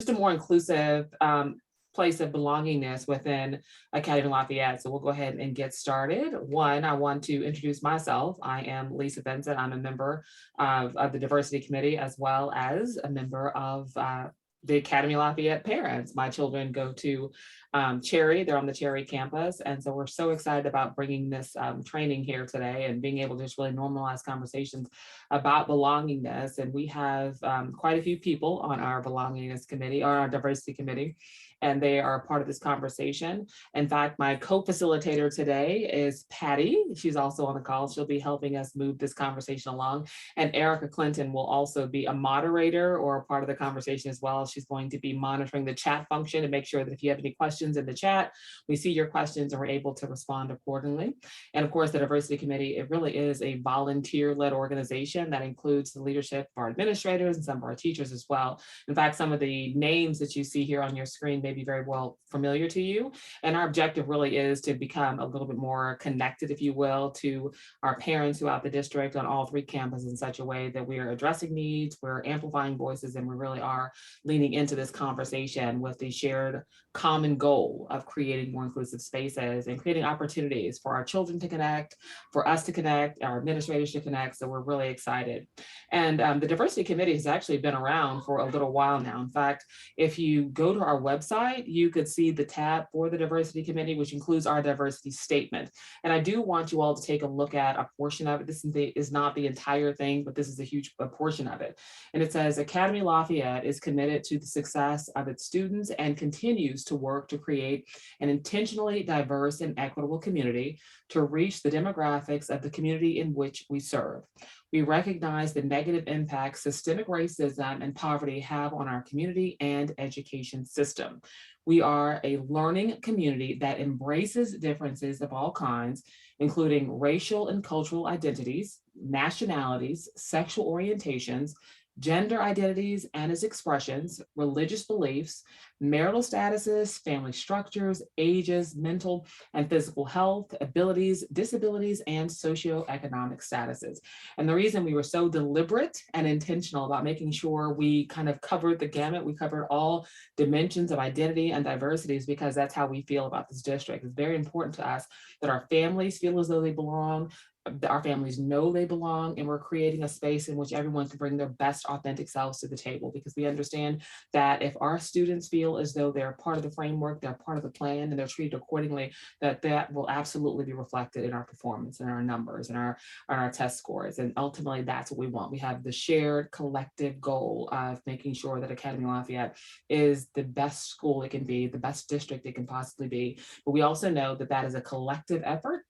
just a more inclusive place of belongingness within Academy Lafayette. So we'll go ahead and get started. One, I want to introduce myself. I am Lisa Benson. I'm a member of the Diversity Committee, as well as a member of the Academy Lafayette parents. My children go to Cherry, they're on the Cherry campus. And so we're so excited about bringing this training here today and being able to just really normalize conversations about belongingness. And we have quite a few people on our belongingness committee or our diversity committee, and they are part of this conversation. In fact, my co-facilitator today is Patty. She's also on the call. She'll be helping us move this conversation along. And Erica Clinton will also be a moderator or a part of the conversation as well. She's going to be monitoring the chat function to make sure that if you have any questions in the chat, we see your questions and we're able to respond accordingly. And of course, the Diversity Committee, it really is a volunteer-led organization that includes the leadership of our administrators and some of our teachers as well. In fact, some of the names that you see here on your screen may be very well familiar to you. And our objective really is to become a little bit more connected, if you will, to our parents throughout the district on all three campuses in such a way that we are addressing needs, we're amplifying voices, and we really are leaning into this conversation with the shared common goal of creating more inclusive spaces and creating opportunities for our children to connect, for us to connect, our administrators to connect. So we're really excited. And the Diversity Committee has actually been around for a little while now. In fact, if you go to our website, you could see the tab for the Diversity Committee, which includes our diversity statement. And I do want you all to take a look at a portion of it. This is not the entire thing, but this is a huge portion of it. And it says, Academy Lafayette is committed to the success of its students and continues to work to create an intentionally diverse and equitable community to reach the demographics of the community in which we serve. We recognize the negative impact systemic racism and poverty have on our community and education system. We are a learning community that embraces differences of all kinds, including racial and cultural identities, nationalities, sexual orientations, gender identities and its expressions, religious beliefs, marital statuses, family structures, ages, mental and physical health, abilities, disabilities, and socioeconomic statuses. And the reason we were so deliberate and intentional about making sure we kind of covered the gamut, we covered all dimensions of identity and diversity is because that's how we feel about this district. It's very important to us that our families feel as though they belong, our families know they belong, and we're creating a space in which everyone can bring their best authentic selves to the table, because we understand that if our students feel as though they're part of the framework, they're part of the plan, and they're treated accordingly, that will absolutely be reflected in our performance and our numbers and our test scores. And ultimately, that's what we want. We have the shared collective goal of making sure that Academy Lafayette is the best school it can be, the best district it can possibly be. But we also know that that is a collective effort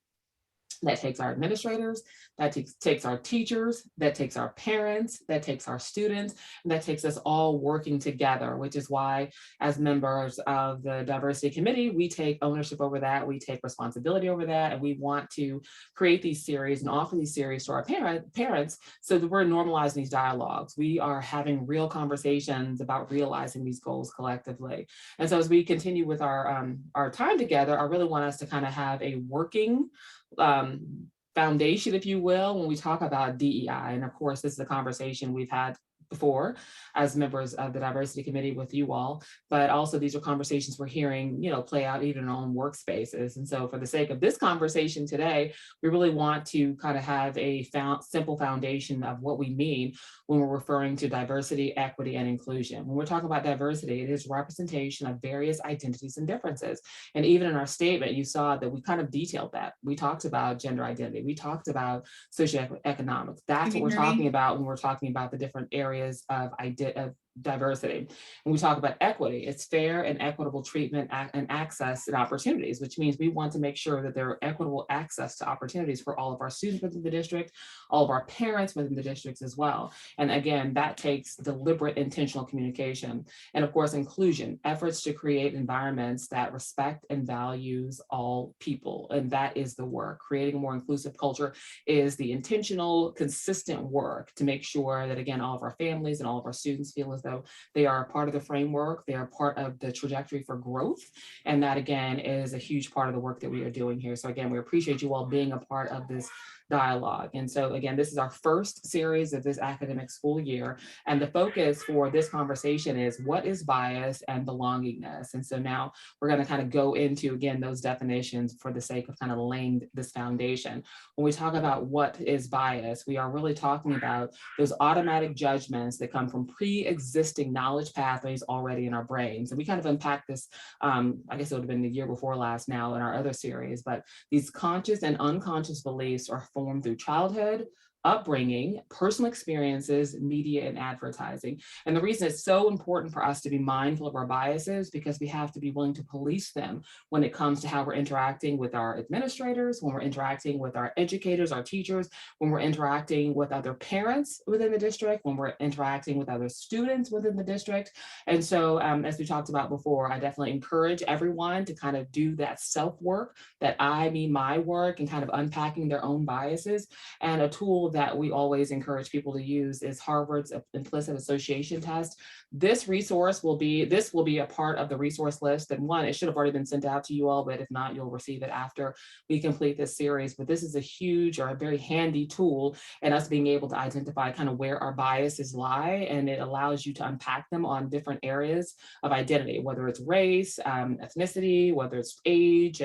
that takes our administrators, that takes our teachers, that takes our parents, that takes our students, and that takes us all working together, which is why as members of the Diversity Committee, we take ownership over that, we take responsibility over that, and we want to create these series and offer these series to our parents so that we're normalizing these dialogues. We are having real conversations about realizing these goals collectively. And so as we continue with our time together, I really want us to kind of have a working foundation, if you will, when we talk about DEI. And of course, this is a conversation we've had before as members of the Diversity Committee with you all, but also these are conversations we're hearing, play out even in our own workspaces. And so for the sake of this conversation today, we really want to kind of have a simple foundation of what we mean when we're referring to diversity, equity, and inclusion. When we're talking about diversity, it is representation of various identities and differences. And even in our statement, you saw that we kind of detailed that. We talked about gender identity. We talked about socioeconomics. That's what we're talking about when we're talking about the different areas of diversity. When we talk about equity, it's fair and equitable treatment and access and opportunities, which means we want to make sure that there are equitable access to opportunities for all of our students within the district, all of our parents within the districts as well. And again, that takes deliberate, intentional communication. And of course, inclusion, efforts to create environments that respect and values all people. And that is the work. Creating a more inclusive culture is the intentional, consistent work to make sure that, again, all of our families and all of our students feel as though they are a part of the framework, they are part of the trajectory for growth. And that, again, is a huge part of the work that we are doing here. So again, we appreciate you all being a part of this dialogue. And so again, this is our first series of this academic school year. And the focus for this conversation is what is bias and belongingness. And so now we're going to kind of go into, again, those definitions for the sake of kind of laying this foundation. When we talk about what is bias, we are really talking about those automatic judgments that come from pre-existing knowledge pathways already in our brains. And we kind of unpacked this, I guess it would have been the year before last now in our other series, but these conscious and unconscious beliefs are formed through childhood, upbringing, personal experiences, media, and advertising. And the reason it's so important for us to be mindful of our biases because we have to be willing to police them when it comes to how we're interacting with our administrators, when we're interacting with our educators, our teachers, when we're interacting with other parents within the district, when we're interacting with other students within the district. And so as we talked about before, I definitely encourage everyone to kind of do that self-work, that I, me, my work, and kind of unpacking their own biases. And a tool that we always encourage people to use is Harvard's implicit association test. This will be a part of the resource list. And one, it should have already been sent out to you all, but if not, you'll receive it after we complete this series. But this is a huge or a very handy tool in us being able to identify kind of where our biases lie. And it allows you to unpack them on different areas of identity, whether it's race, ethnicity, whether it's age,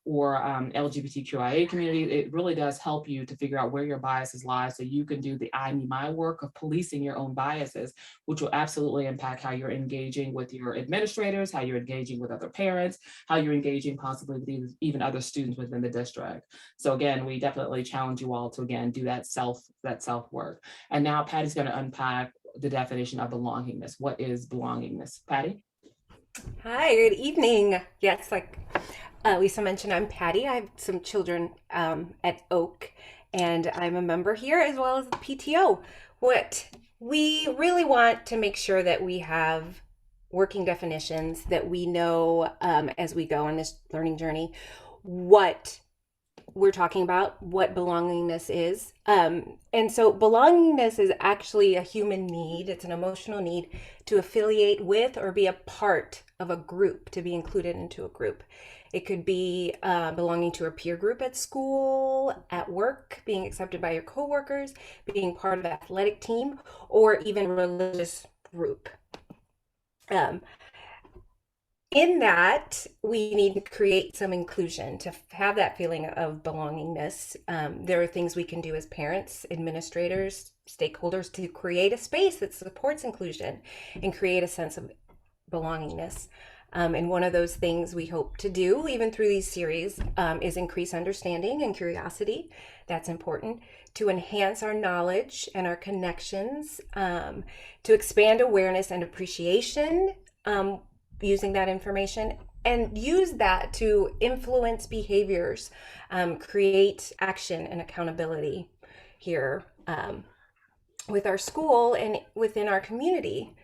or LGBTQIA community. It really does help you to figure out where your biases lie so you can do the I, me, my work of policing your own biases, which will absolutely impact how you're engaging with your administrators, how you're engaging with other parents, how you're engaging possibly with even other students within the district. So again, we definitely challenge you all to, again, do that self work. And now Patty's going to unpack the definition of belongingness. What is belongingness? Patty? Hi, good evening. Yes, like Lisa mentioned, I'm Patty. I have some children at Oak, and I'm a member here as well as the PTO. What we really want to make sure that we have working definitions, that we know as we go on this learning journey what we're talking about, what belongingness is. And so belongingness is actually a human need. It's an emotional need to affiliate with or be a part of a group, to be included into a group. It could be belonging to a peer group at school, at work, being accepted by your coworkers, being part of an athletic team, or even a religious group. In that, we need to create some inclusion to have that feeling of belongingness. There are things we can do as parents, administrators, stakeholders to create a space that supports inclusion and create a sense of belongingness. And one of those things we hope to do, even through these series, is increase understanding and curiosity. That's important. To enhance our knowledge and our connections, to expand awareness and appreciation, using that information, and use that to influence behaviors, create action and accountability here with our school and within our community.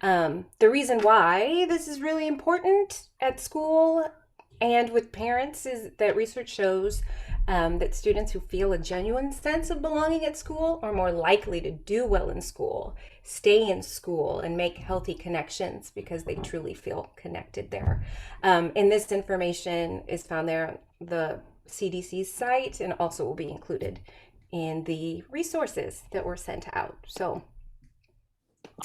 The reason why this is really important at school and with parents is that research shows that students who feel a genuine sense of belonging at school are more likely to do well in school, stay in school, and make healthy connections because they truly feel connected there. And this information is found there on the CDC's site and also will be included in the resources that were sent out. So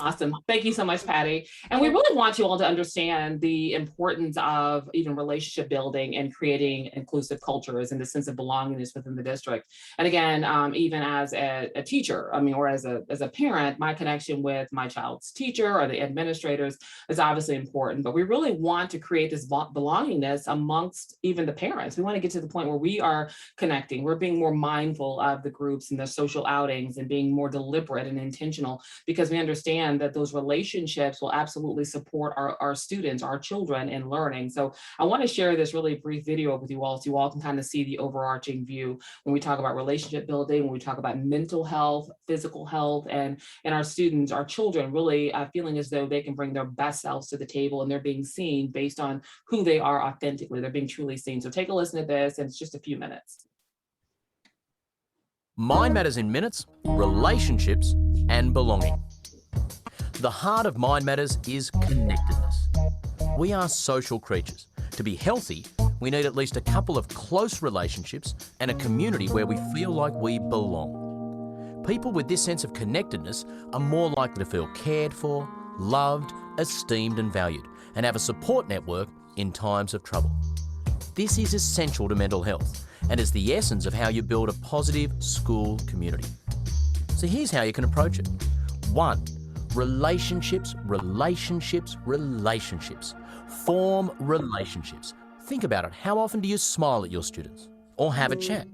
Awesome. Thank you so much, Patty. And we really want you all to understand the importance of even relationship building and creating inclusive cultures and the sense of belongingness within the district. And again, even as a teacher, or as a parent, my connection with my child's teacher or the administrators is obviously important, but we really want to create this belongingness amongst even the parents. We want to get to the point where we are connecting. We're being more mindful of the groups and the social outings and being more deliberate and intentional because we understand that those relationships will absolutely support our students, our children in learning. So I want to share this really brief video with you all so you all can kind of see the overarching view when we talk about relationship building, when we talk about mental health, physical health, and our students, our children really feeling as though they can bring their best selves to the table and they're being seen based on who they are authentically. They're being truly seen. So take a listen to this, and it's just a few minutes. Mind Matters in Minutes, relationships and belonging. The heart of Mind Matters is connectedness. We are social creatures. To be healthy, we need at least a couple of close relationships and a community where we feel like we belong. People with this sense of connectedness are more likely to feel cared for, loved, esteemed and valued, and have a support network in times of trouble. This is essential to mental health and is the essence of how you build a positive school community. So here's how you can approach it. 1. Relationships, relationships, relationships. Form relationships. Think about it. How often do you smile at your students? Or have a chat?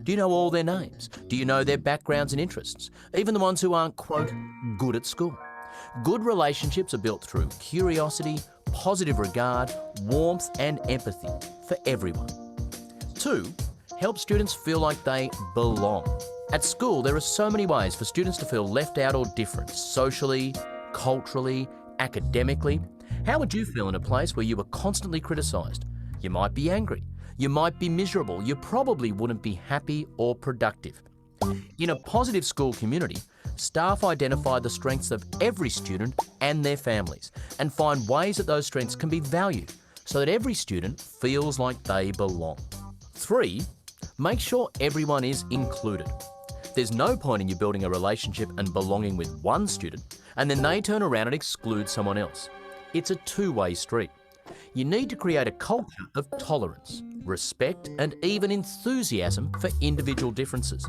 Do you know all their names? Do you know their backgrounds and interests? Even the ones who aren't, quote, good at school. Good relationships are built through curiosity, positive regard, warmth and empathy for everyone. 2. Help students feel like they belong. At school, there are so many ways for students to feel left out or different, socially, culturally, academically. How would you feel in a place where you were constantly criticised? You might be angry. You might be miserable. You probably wouldn't be happy or productive. In a positive school community, staff identify the strengths of every student and their families and find ways that those strengths can be valued so that every student feels like they belong. 3. Make sure everyone is included. There's no point in you building a relationship and belonging with one student and then they turn around and exclude someone else. It's a two-way street. You need to create a culture of tolerance, respect and even enthusiasm for individual differences,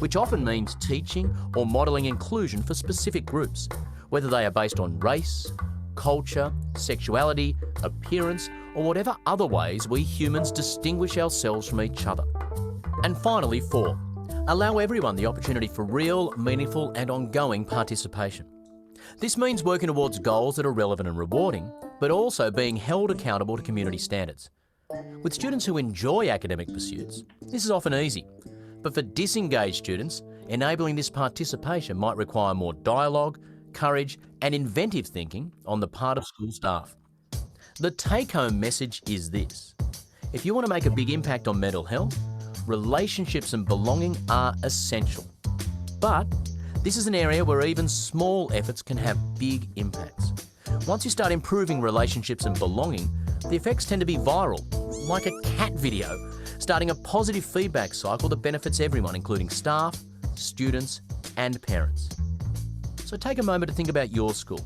which often means teaching or modelling inclusion for specific groups, whether they are based on race, culture, sexuality, appearance, or whatever other ways we humans distinguish ourselves from each other. And finally, 4, allow everyone the opportunity for real, meaningful and ongoing participation. This means working towards goals that are relevant and rewarding, but also being held accountable to community standards. With students who enjoy academic pursuits, this is often easy, but for disengaged students, enabling this participation might require more dialogue, courage and inventive thinking on the part of school staff. The take-home message is this: if you want to make a big impact on mental health, relationships and belonging are essential. But this is an area where even small efforts can have big impacts. Once you start improving relationships and belonging, the effects tend to be viral, like a cat video, starting a positive feedback cycle that benefits everyone, including staff, students, and parents. So take a moment to think about your school.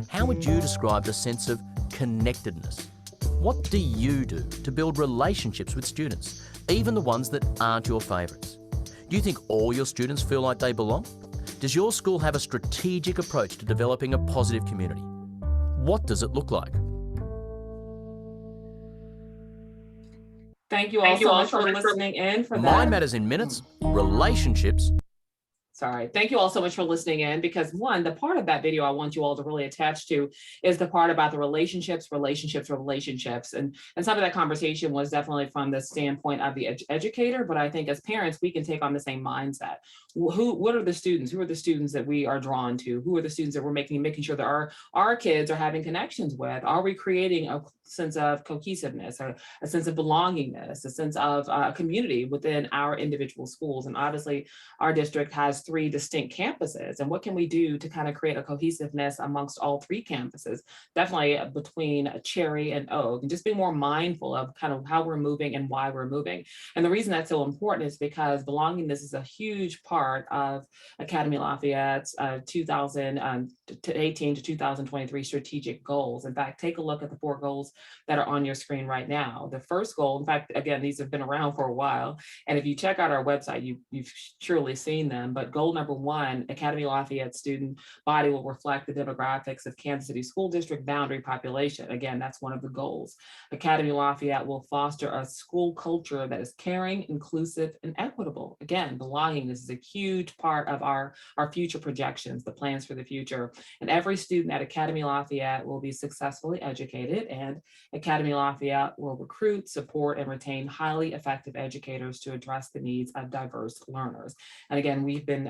How would you describe the sense of connectedness? What do you do to build relationships with students, even the ones that aren't your favourites? Do you think all your students feel like they belong? Does your school have a strategic approach to developing a positive community? What does it look like? Thank you all so much for listening in for that. Mind matters in minutes, relationships. Thank you all so much for listening in, because one, the part of that video I want you all to really attach to is the part about the relationships. And some of that conversation was definitely from the standpoint of the educator, but I think as parents, we can take on the same mindset. What are the students? Who are the students that we are drawn to? Who are the students that we're making sure that our kids are having connections with? Are we creating a sense of cohesiveness, or a sense of belongingness, a sense of community within our individual schools? And obviously our district has 3 distinct campuses, and what can we do to kind of create a cohesiveness amongst all 3 campuses, definitely between Cherry and Oak, and just being more mindful of kind of how we're moving and why we're moving. And the reason that's so important is because belongingness is a huge part of Academy Lafayette's 2018 to 2023 strategic goals. In fact, take a look at the 4 goals that are on your screen right now. The first goal, in fact, again, these have been around for a while, and if you check out our website, you've surely seen them, but goal number 1, Academy Lafayette student body will reflect the demographics of Kansas City School District boundary population. Again, that's one of the goals. Academy Lafayette will foster a school culture that is caring, inclusive, and equitable. Again, belonging, this is a huge part of our future projections, the plans for the future. And every student at Academy Lafayette will be successfully educated, and Academy Lafayette will recruit, support, and retain highly effective educators to address the needs of diverse learners. And again, we've been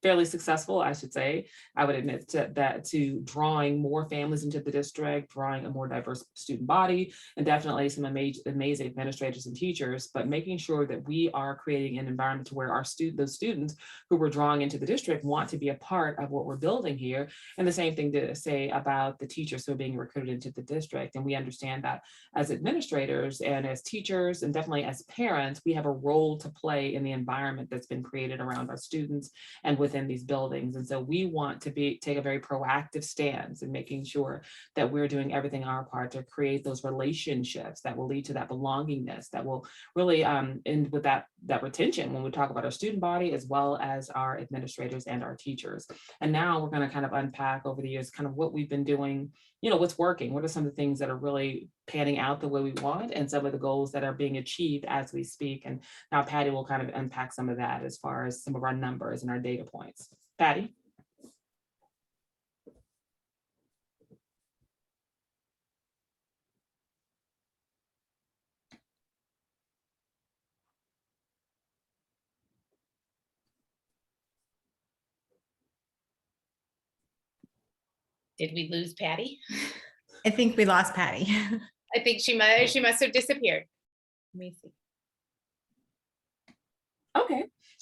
fairly successful, I should say, I would admit to drawing more families into the district, drawing a more diverse student body, and definitely some amazing administrators and teachers, but making sure that we are creating an environment to where those students who we're drawing into the district want to be a part of what we're building here, And the same thing to say about the teachers who are being recruited into the district. And we understand that as administrators and as teachers, and definitely as parents, we have a role to play in the environment that's been created around our students and within these buildings. And so we want to take a very proactive stance in making sure that we're doing everything on our part to create those relationships that will lead to that belongingness, that will really end with that retention when we talk about our student body, as well as our administrators and our teachers. And now we're going to kind of unpack over the years kind of what we've been doing, what's working, what are some of the things that are really panning out the way we want, and some of the goals that are being achieved as we speak. And now Patty will kind of unpack some of that as far as some of our numbers and our data points. Patty? Did we lose Patty? I think we lost Patty. I think she must have disappeared. Let me see.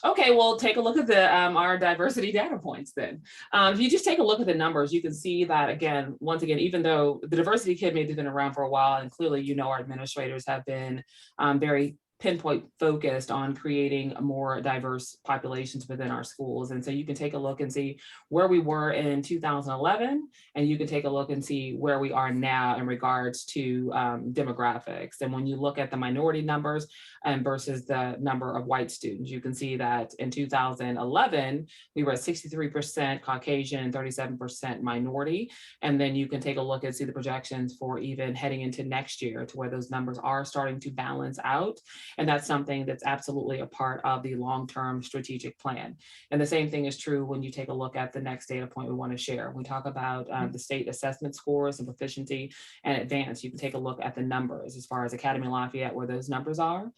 Okay, well, take a look at the our diversity data points then. If you just take a look at the numbers, you can see that once again, even though the diversity committee has been around for a while, and clearly, our administrators have been very pinpoint focused on creating more diverse populations within our schools. And so you can take a look and see where we were in 2011, and you can take a look and see where we are now in regards to demographics. And when you look at the minority numbers and versus the number of white students, you can see that in 2011, we were at 63% Caucasian and 37% minority. And then you can take a look and see the projections for even heading into next year to where those numbers are starting to balance out. And that's something that's absolutely a part of the long-term strategic plan. And the same thing is true when you take a look at the next data point we want to share. We talk about the state assessment scores and proficiency and advanced. You can take a look at the numbers as far as Academy Lafayette, where those numbers are.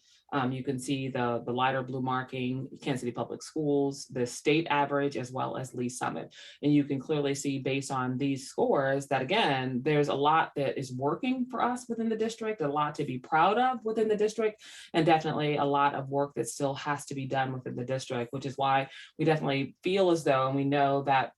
You can see the lighter blue marking, Kansas City Public Schools, the state average, as well as Lee Summit. And you can clearly see based on these scores that, again, there's a lot that is working for us within the district, a lot to be proud of within the district, and definitely a lot of work that still has to be done within the district, which is why we definitely feel as though, and we know that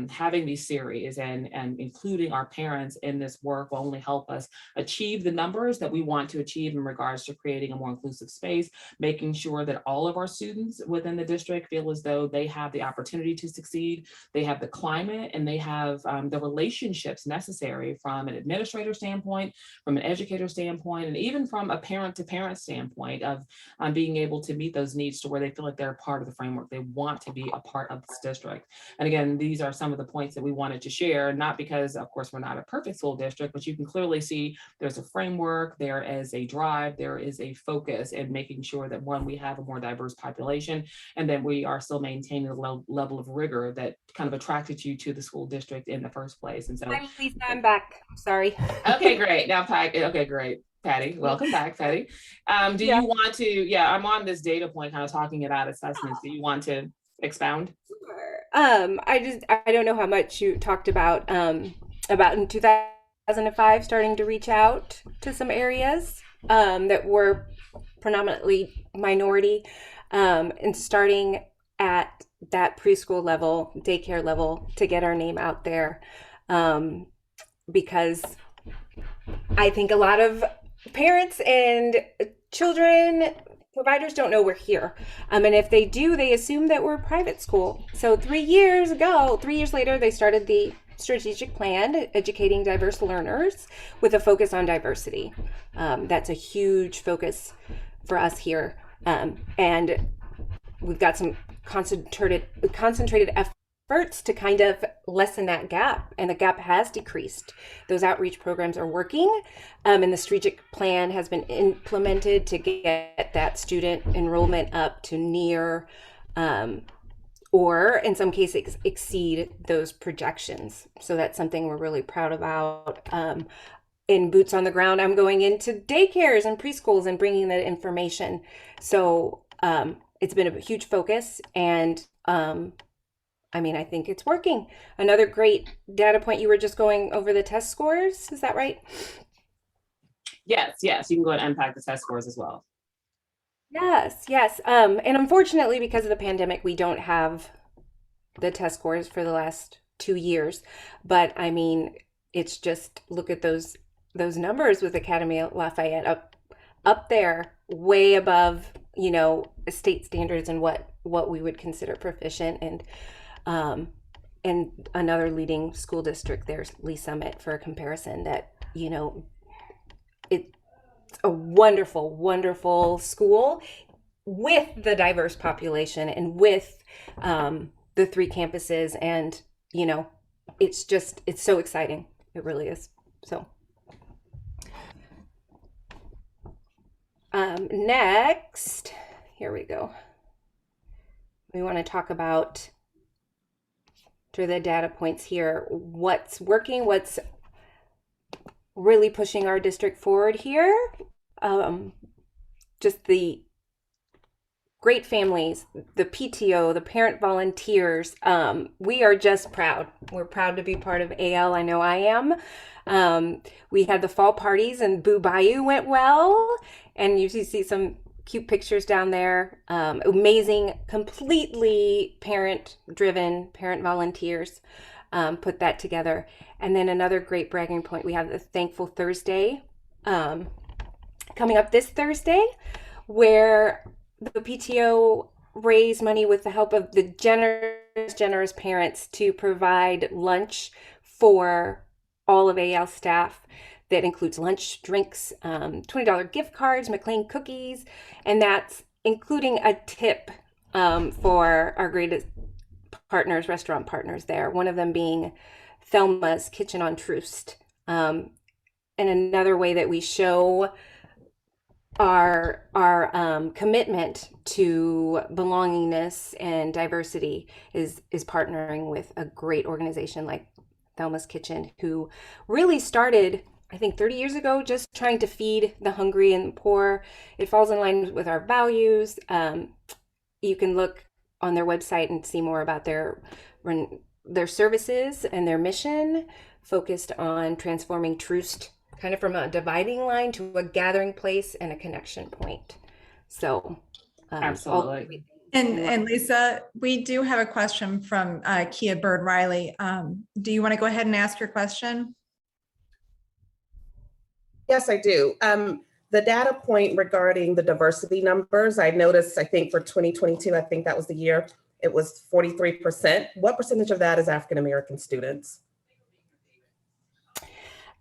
having these series and including our parents in this work will only help us achieve the numbers that we want to achieve in regards to creating a more inclusive space, making sure that all of our students within the district feel as though they have the opportunity to succeed, they have the climate, and they have the relationships necessary from an administrator standpoint, from an educator standpoint, and even from a parent-to-parent standpoint of being able to meet those needs to where they feel like they're a part of the framework. They want to be a part of this district. And again, these are some of the points that we wanted to share, not because, of course, we're not a perfect school district, but you can clearly see there's a framework, there is a drive, there is a focus in making sure that, one, we have a more diverse population, and then we are still maintaining the level of rigor that kind of attracted you to the school district in the first place. And so I'm back. Sorry. Okay, great. Now, okay, great. Patty, welcome back, Patty. Do you want to, I'm on this data point kind of talking about assessments. Do you want to expound? Sure. I don't know how much you talked about in 2005 starting to reach out to some areas that were predominantly minority, and starting at that preschool level, daycare level, to get our name out there, because I think a lot of parents and children providers don't know we're here. And if they do, they assume that we're a private school. So 3 years later, they started the strategic plan, educating diverse learners with a focus on diversity. That's a huge focus for us here. And we've got some concentrated efforts to kind of lessen that gap, and the gap has decreased. Those outreach programs are working, and the strategic plan has been implemented to get that student enrollment up to near or in some cases exceed those projections. So that's something we're really proud about. In boots on the ground, I'm going into daycares and preschools and bringing that information. So it's been a huge focus, and I think it's working. Another great data point, you were just going over the test scores. Is that right? Yes. You can go and unpack the test scores as well. Yes. And unfortunately, because of the pandemic, we don't have the test scores for the last 2 years. But I mean, it's just, look at those numbers with Academy at Lafayette up there, way above, you know, state standards and what we would consider proficient. And another leading school district, there's Lee Summit, for a comparison, that, you know, it's a wonderful, wonderful school with the diverse population and with the 3 campuses. And, you know, it's so exciting. It really is. So next, here we go. We want to talk about, through the data points here, what's working, what's really pushing our district forward here. Just the great families, the PTO, the parent volunteers. We are just proud. We're proud to be part of AL. I know I am. We had the fall parties and Boo Bayou went well. And you see some cute pictures down there. Amazing, completely parent-driven, parent volunteers put that together. And then another great bragging point, we have the Thankful Thursday coming up this Thursday, where the PTO raised money with the help of the generous parents to provide lunch for all of AL staff. That includes lunch, drinks, $20 gift cards, McLean cookies, and that's including a tip for our greatest partners, restaurant partners there, one of them being Thelma's Kitchen on Troost. And another way that we show our commitment to belongingness and diversity is partnering with a great organization like Thelma's Kitchen, who really started, I think, 30 years ago, just trying to feed the hungry and the poor. It falls in line with our values. You can look on their website and see more about their services and their mission, focused on transforming Troost kind of from a dividing line to a gathering place and a connection point. So absolutely. And Lisa, we do have a question from Kia Bird Riley. Do you want to go ahead and ask your question? Yes, I do. The data point regarding the diversity numbers, I noticed, I think for 2022, I think that was the year, it was 43%. What percentage of that is African-American students?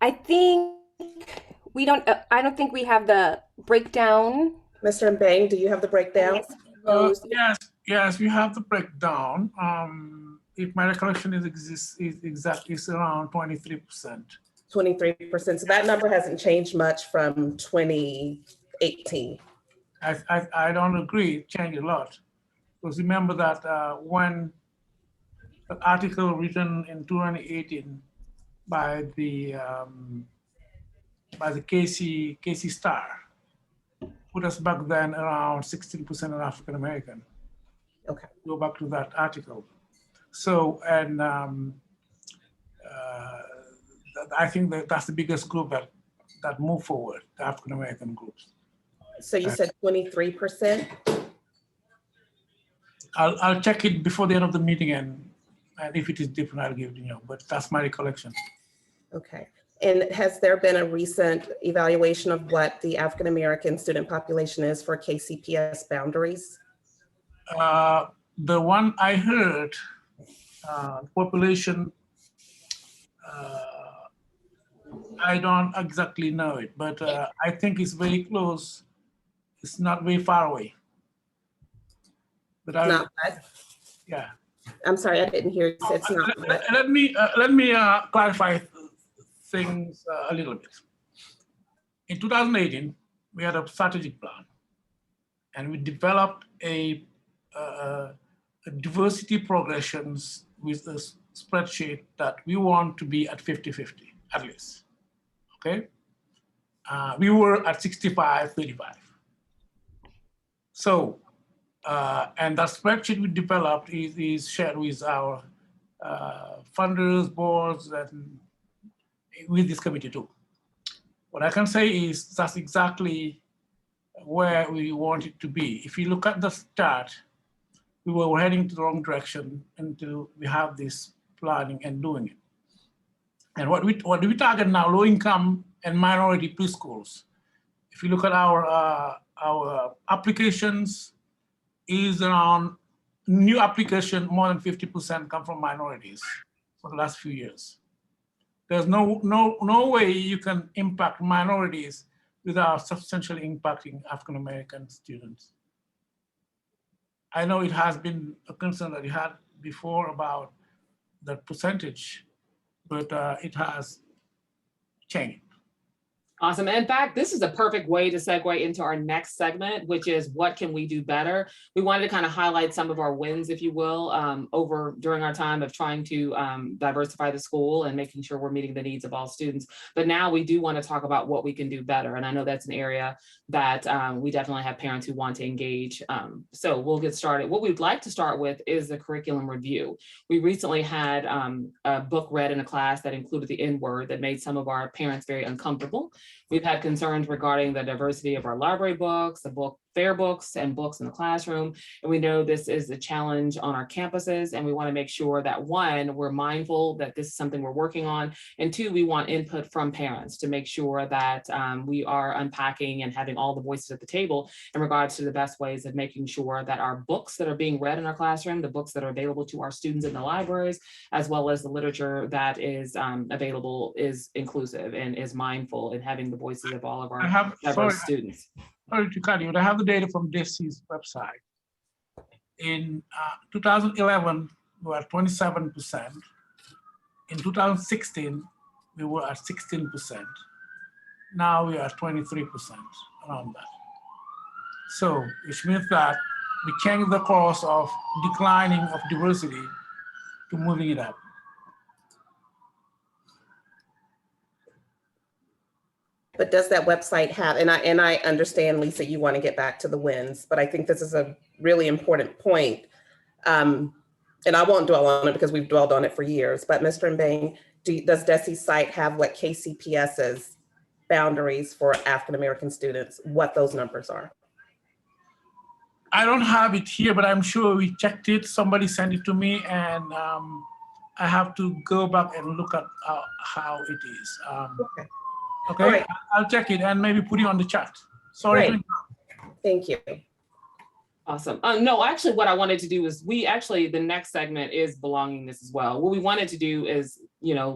I think I don't think we have the breakdown. Mr. Mbang, do you have the breakdown? Yes, we have the breakdown. If my recollection is around 23%. 23%. So that number hasn't changed much from 2018. I don't agree. It changed a lot. Because remember that when an article written in 2018 by the Casey Star put us back then around 16% of African American. Okay. Go back to that article. So, and I think that's the biggest group that moved forward, the African American groups. So you said 23%? I'll check it before the end of the meeting, and if it is different, I'll give it to you. But that's my recollection. Okay. And has there been a recent evaluation of what the African American student population is for KCPS boundaries? The one I heard, population, I don't exactly know it, but I think it's very close. It's not very far away. But yeah. I'm sorry, I didn't hear you. It's not. Let me clarify things a little bit. In 2018, we had a strategic plan, and we developed a diversity progressions with a spreadsheet that we want to be at 50-50 at least. Okay, we were at 65-35. So, and that spreadsheet we developed is shared with our funders, boards, and with this committee too. What I can say is that's exactly where we want it to be. If you look at the chart, we were heading to the wrong direction until we have this planning and doing it. And what do we target now? Low income and minority preschools. If you look at our applications, is around new application, more than 50% come from minorities for the last few years. There's no way you can impact minorities without substantially impacting African-American students. I know it has been a concern that you had before about the percentage, but it has changed. Awesome. In fact, this is a perfect way to segue into our next segment, which is what can we do better? We wanted to kind of highlight some of our wins, if you will, over during our time of trying to diversify the school and making sure we're meeting the needs of all students. But now we do want to talk about what we can do better. And I know that's an area that we definitely have parents who want to engage. So we'll get started. What we'd like to start with is the curriculum review. We recently had a book read in a class that included the N-word that made some of our parents very uncomfortable. We've had concerns regarding the diversity of our library books, the book fair books and books in the classroom. And we know this is a challenge on our campuses. And we want to make sure that one, we're mindful that this is something we're working on. And two, we want input from parents to make sure that we are unpacking and having all the voices at the table in regards to the best ways of making sure that our books that are being read in our classroom, the books that are available to our students in the libraries, as well as the literature that is available is inclusive and is mindful in having the voices of all of our diverse students. Sorry to cut you, but I have the data from DESI's website. In 2011, we were at 27%. In 2016, we were at 16%. Now we are at 23%, around that. So, which means that we changed the course of declining of diversity to moving it up. But does that website have, and I understand, Lisa, you want to get back to the wins, but I think this is a really important point. And I won't dwell on it because we've dwelled on it for years, but Mr. Mbang, does DESI's site have what KCPS's boundaries for African-American students, what those numbers are? I don't have it here, but I'm sure we checked it. Somebody sent it to me, and I have to go back and look at how it is. Okay. Okay, all right. I'll check it and maybe put it on the chat. Sorry. Great. Thank you. Awesome. No, actually what I wanted to do is the next segment is belongingness as well. What we wanted to do is,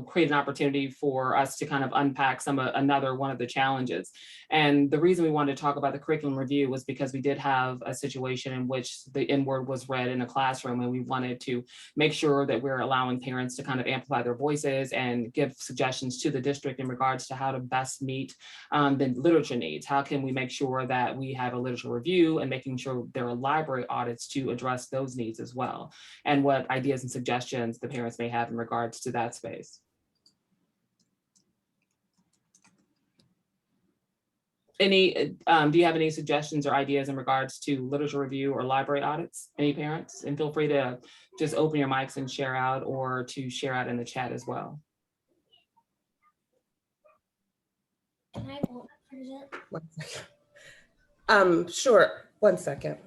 create an opportunity for us to kind of unpack another one of the challenges. And the reason we wanted to talk about the curriculum review was because we did have a situation in which the N-word was read in a classroom, and we wanted to make sure that we're allowing parents to kind of amplify their voices and give suggestions to the district in regards to how to best meet the literature needs. How can we make sure that we have a literature review and making sure there are library audits to address those needs as well, and what ideas and suggestions the parents may have in regards to that space. Do you have any suggestions or ideas in regards to literature review or library audits? Any parents? And feel free to just open your mics and share out, or to share out in the chat as well. Can I present? 1 second. Sure, 1 second.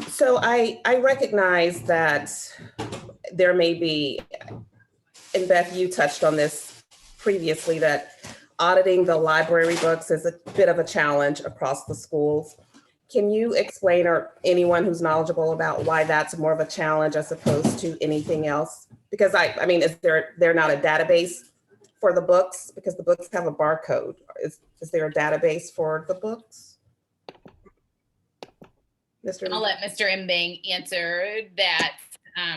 So I recognize that there may be, and Beth, you touched on this previously, that auditing the library books is a bit of a challenge across the schools. Can you explain, or anyone who's knowledgeable, about why that's more of a challenge as opposed to anything else? Because I mean, is there not a database for the books? Because the books have a barcode. Is there a database for the books? I'll let Mr. Mbang answer that,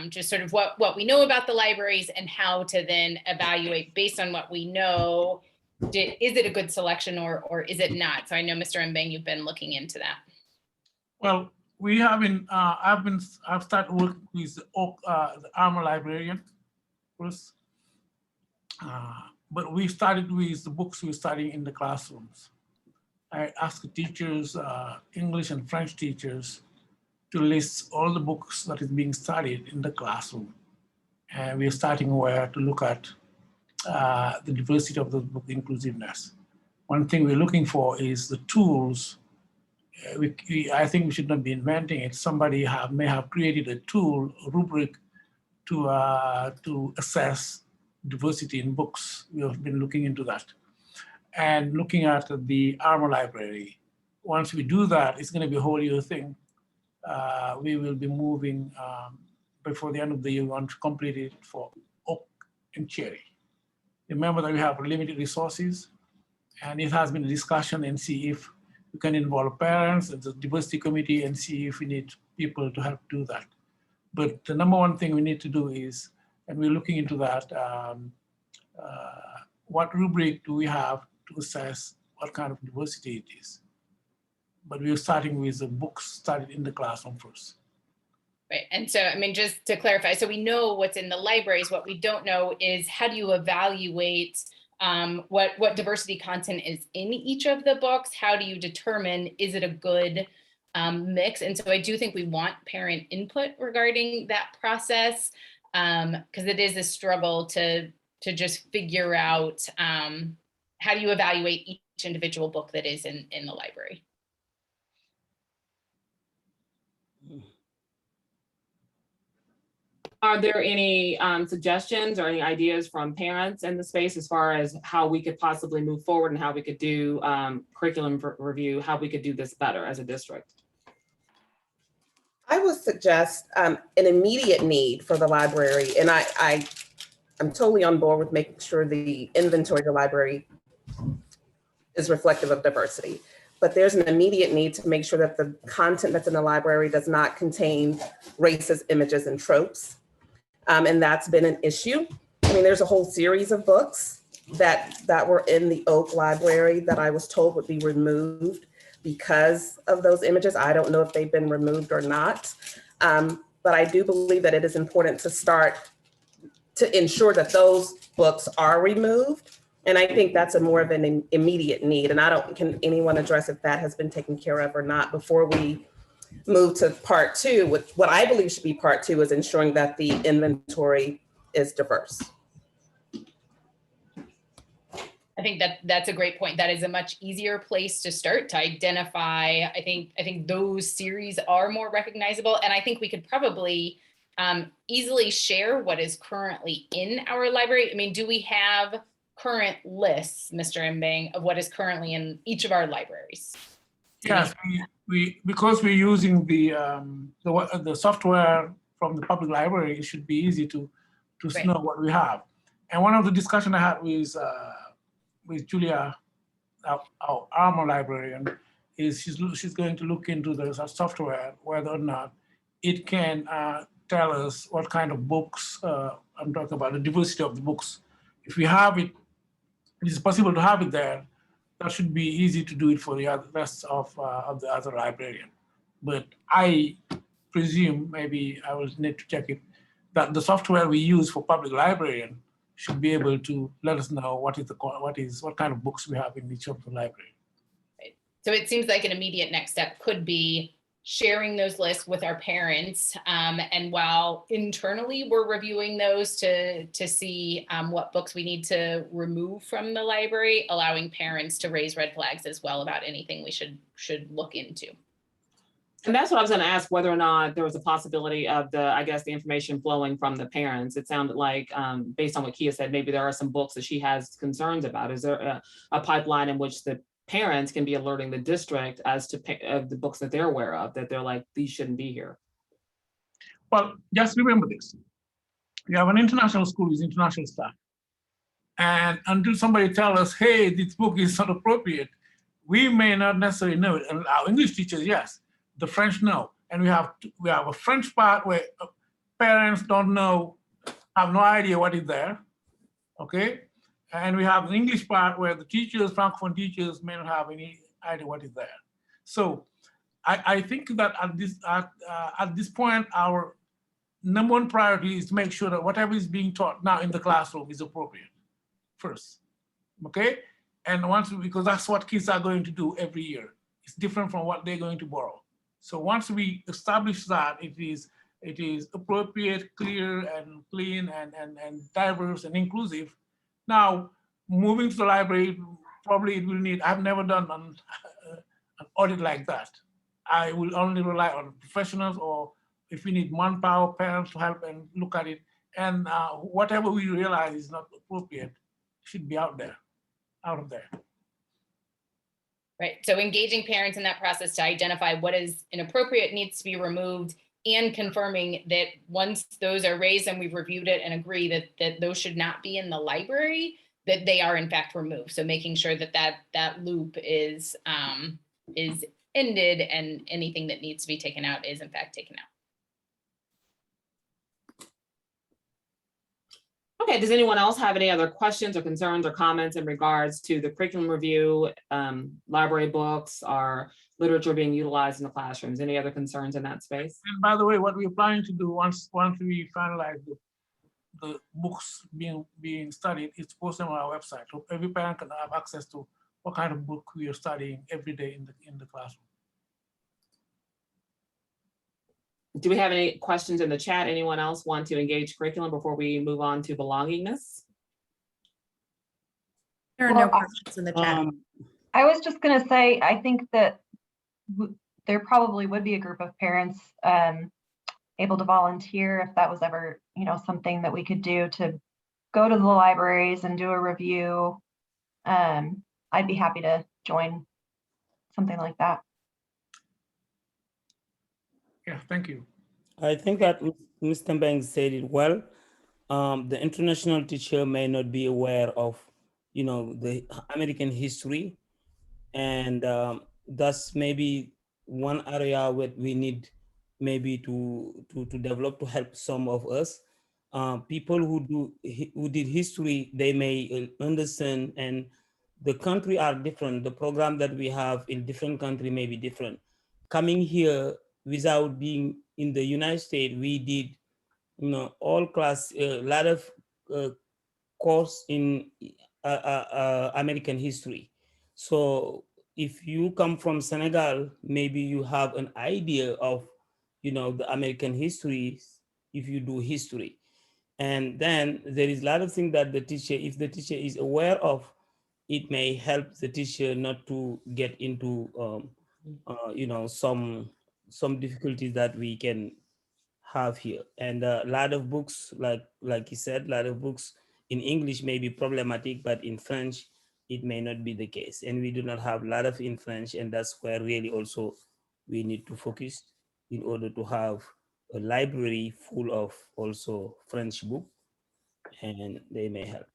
just sort of what we know about the libraries and how to then evaluate based on what we know. Is it a good selection or is it not? So I know, Mr. Mbang, you've been looking into that. Well, we have been, I've started working with the Armor librarian first, but we started with the books we're studying in the classrooms. I asked the teachers, English and French teachers, to list all the books that is being studied in the classroom. And we're starting where to look at the diversity of the book inclusiveness. One thing we're looking for is the tools I think we should not be inventing it. Somebody may have created a tool, a rubric to assess diversity in books. We have been looking into that. And looking at the Armor Library. Once we do that, it's going to be a whole year thing. We will be moving before the end of the year. We want to complete it for oak and cherry. Remember that we have limited resources, and it has been a discussion and see if we can involve parents and the diversity committee and see if we need people to help do that. But the number one thing we need to do is, and we're looking into that, what rubric do we have to assess what kind of diversity it is? But we're starting with the books started in the classroom first. Right, and so, I mean, just to clarify, so we know what's in the libraries. What we don't know is how do you evaluate what diversity content is in each of the books? How do you determine, is it a good mix? And so I do think we want parent input regarding that process, because it is a struggle to just figure out how do you evaluate each individual book that is in the library. Are there any suggestions or any ideas from parents in the space as far as how we could possibly move forward and how we could do curriculum review, how we could do this better as a district? I would suggest an immediate need for the library, and I'm totally on board with making sure the inventory of the library is reflective of diversity. But there's an immediate need to make sure that the content that's in the library does not contain racist images and tropes. And that's been an issue. I mean, there's a whole series of books that were in the Oak Library that I was told would be removed because of those images. I don't know if they've been removed or not. But I do believe that it is important to start to ensure that those books are removed. And I think that's a more of an immediate need. And can anyone address if that has been taken care of or not before we move to part two? What I believe should be part two is ensuring that the inventory is diverse. I think that's a great point. That is a much easier place to start to identify. I think those series are more recognizable. And I think we could probably easily share what is currently in our library. I mean, do we have current lists, Mr. Mbang, of what is currently in each of our libraries? Yes, because we're using the software from the public library, it should be easy to Right. know what we have. And one of the discussion I had with Julia, our Armor librarian, is she's going to look into the software, whether or not it can tell us what kind of books, I'm talking about the diversity of the books. If we have it, it is possible to have it there, that should be easy to do it for the rest of the other librarian. But I presume, maybe I will need to check it, that the software we use for public librarian should be able to let us know what kind of books we have in each of the library. Right. So it seems like an immediate next step could be sharing those lists with our parents. And while internally we're reviewing those to see what books we need to remove from the library, allowing parents to raise red flags as well about anything we should look into. And that's what I was going to ask, whether or not there was a possibility of the information flowing from the parents. It sounded like, based on what Kia said, maybe there are some books that she has concerns about. Is there a pipeline in which the parents can be alerting the district as to the books that they're aware of, that they're like, these shouldn't be here? Well, just remember this. We have an international school with international staff. And until somebody tells us, hey, this book is not appropriate, we may not necessarily know it. And our English teachers, yes. The French know. And we have a French part where parents don't know, have no idea what is there, okay? And we have the English part where the teachers, Francophone teachers, may not have any idea what is there. So I think that at this point, our number one priority is to make sure that whatever is being taught now in the classroom is appropriate first, okay? And because that's what kids are going to do every year. It's different from what they're going to borrow. So once we establish that it is appropriate, clear, and clean, and diverse and inclusive, now moving to the library, probably it will need, I've never done an audit like that. I will only rely on professionals, or if we need manpower, parents to help and look at it. And whatever we realize is not appropriate should be out of there. Right. So engaging parents in that process to identify what is inappropriate needs to be removed, and confirming that once those are raised and we've reviewed it and agree that those should not be in the library, that they are in fact removed. So making sure that loop is ended, and anything that needs to be taken out is in fact taken out. Okay, does anyone else have any other questions or concerns or comments in regards to the curriculum review, library books, or literature being utilized in the classrooms? Any other concerns in that space? And by the way, what we're planning to do once we finalize the books being studied, is post them on our website. So every parent can have access to what kind of book we are studying every day in the classroom. Do we have any questions in the chat? Anyone else want to engage curriculum before we move on to belongingness? There are no questions in the chat. I was just going to say, I think that there probably would be a group of parents able to volunteer if that was ever, something that we could do to go to the libraries and do a review. I'd be happy to join something like that. Yeah, thank you. I think that Mr. Banks said it well. The international teacher may not be aware of, the American history, and that's maybe one area where we need maybe to develop to help some of us. People who did history, they may understand, and the country are different. The program that we have in different country may be different. Coming here without being in the United States, we did, all class, a lot of course in American history. So if you come from Senegal, maybe you have an idea of, the American history if you do history. And then there is a lot of things that the teacher, if the teacher is aware of, it may help the teacher not to get into, some difficulties that we can have here. And a lot of books, like you said, a lot of books in English may be problematic, but in French, it may not be the case. And we do not have a lot of in French, and that's where really also we need to focus in order to have a library full of also French book, and they may help.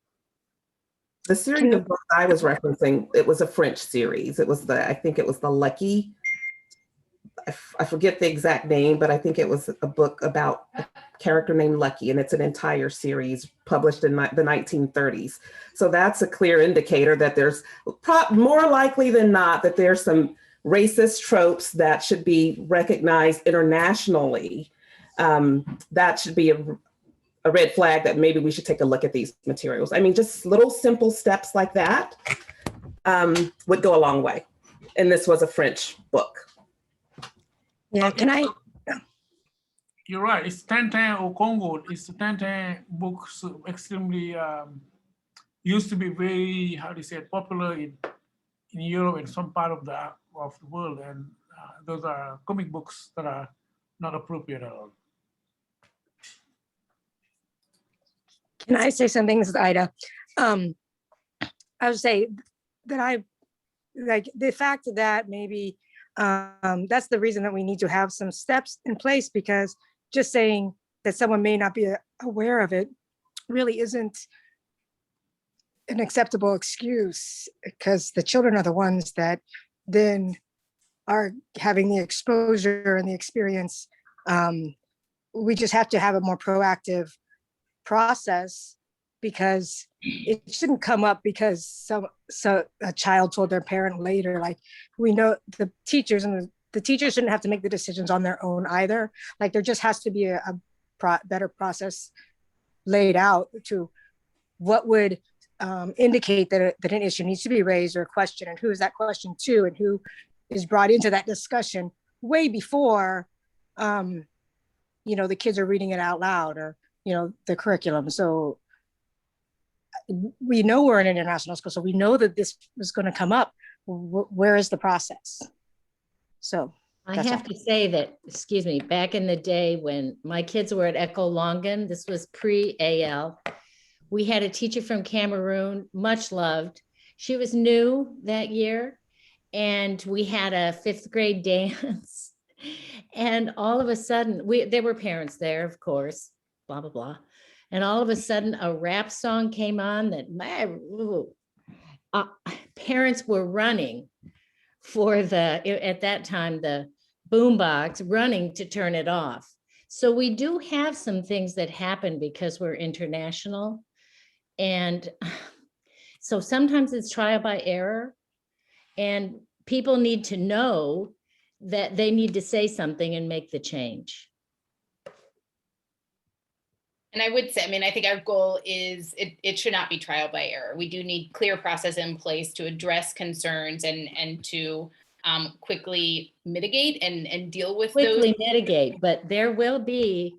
The series of books I was referencing, it was a French series. It was I think it was the Lucky. I forget the exact name, but I think it was a book about a character named Lucky, and it's an entire series published in the 1930s. So that's a clear indicator that there's more likely than not that there's some racist tropes that should be recognized internationally. That should be a red flag that maybe we should take a look at these materials. I mean, just little simple steps like that would go a long way. And this was a French book. Yeah, can I? You're right. It's Tintin au Congo. It's Tintin books extremely used to be very, how do you say it, popular in Europe and some part of the world. And those are comic books that are not appropriate at all. Can I say something? This is Ida. I would say that I like the fact that maybe that's the reason that we need to have some steps in place, because just saying that someone may not be aware of it really isn't an acceptable excuse, because the children are the ones that then are having the exposure and the experience. We just have to have a more proactive process, because it shouldn't come up because a child told their parent later. Like, we know the teachers and the teachers shouldn't have to make the decisions on their own either. Like, there just has to be a better process laid out to what would indicate that an issue needs to be raised or a question, and who is that question to, and who is brought into that discussion way before the kids are reading it out loud, or the curriculum. So we know we're an international school, so we know that this was going to come up. Where is the process? So I That's have all. to say that, excuse me, back in the day when my kids were at Echo Longan, this was pre-AL, we had a teacher from Cameroon, much loved. She was new that year, and we had a 5th grade dance. And all of a sudden, there were parents there, of course, blah, blah, blah. And all of a sudden, a rap song came on that parents were running for at that time, the boombox, running to turn it off. So we do have some things that happen because we're international. And so sometimes it's trial by error, and people need to know that they need to say something and make the change. And I would say, I mean, I think our goal is it should not be trial by error. We do need clear process in place to address concerns and to quickly mitigate and deal with those. Mitigate, but there will be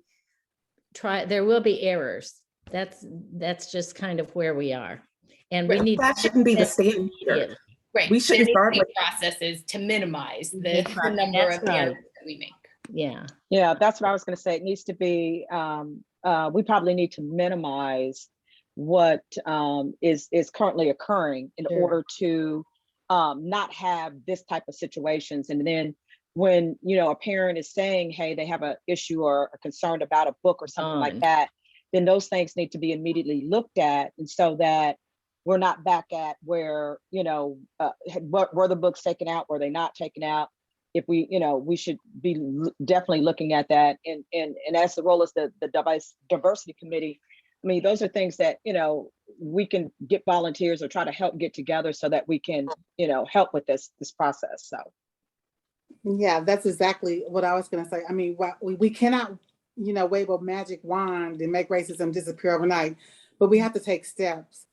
errors. That's just kind of where we are. And we need that shouldn't be the standard. Right. We shouldn't start with processes to minimize the number of errors that we make. Yeah. Yeah, that's what I was going to say. It needs to be, we probably need to minimize what is currently occurring in order to not have this type of situations. And then when, a parent is saying, hey, they have an issue or are concerned about a book or something like that, then those things need to be immediately looked at. And so that we're not back at where, were the books taken out? Were they not taken out? If we, we should be definitely looking at that. And as the role as the diversity committee, I mean, those are things that, we can get volunteers or try to help get together so that we can, help with this process. So. Yeah, that's exactly what I was going to say. I mean, we cannot, wave a magic wand and make racism disappear overnight, but we have to take steps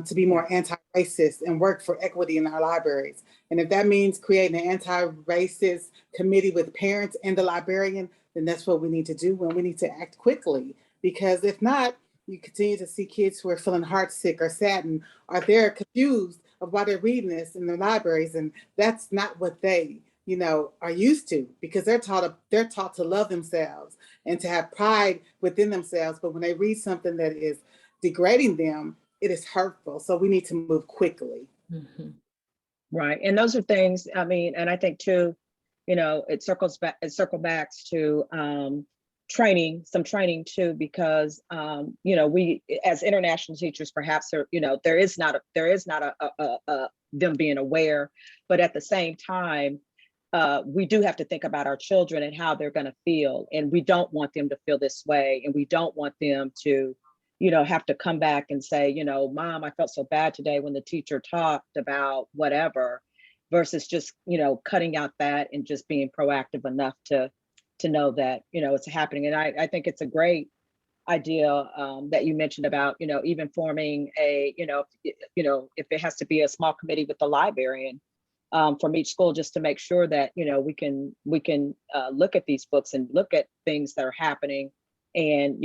to be more anti-racist and work for equity in our libraries. And if that means creating an anti-racist committee with parents and the librarian, then that's what we need to do, and we need to act quickly. Because if not, you continue to see kids who are feeling heartsick or saddened, or they're confused of why they're reading this in their libraries, and that's not what they are used to, because they're taught to love themselves and to have pride within themselves. But when they read something that is degrading them, it is hurtful. So we need to move quickly. Mm-hmm. Right. And those are things, I mean, and I think too, it circles back to some training too, because, we, as international teachers, perhaps, there is not them being aware, but at the same time, we do have to think about our children and how they're going to feel. And we don't want them to feel this way. And we don't want them to, have to come back and say, Mom, I felt so bad today when the teacher talked about whatever, versus just, cutting out that and just being proactive enough to know that, it's happening. And I think it's a great idea that you mentioned about, even forming a, if it has to be a small committee with the librarian from each school, just to make sure that, we can look at these books and look at things that are happening. And,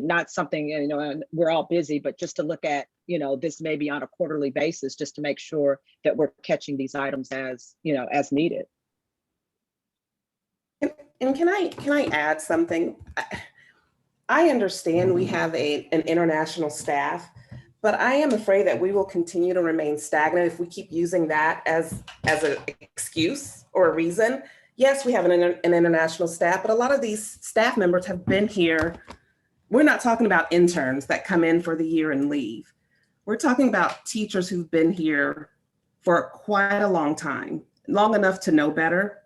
not something, we're all busy, but just to look at, this maybe on a quarterly basis, just to make sure that we're catching these items as needed. And can I add something? I understand we have an international staff, but I am afraid that we will continue to remain stagnant if we keep using that as an excuse or a reason. Yes, we have an international staff, but a lot of these staff members have been here. We're not talking about interns that come in for the year and leave. We're talking about teachers who've been here for quite a long time, long enough to know better,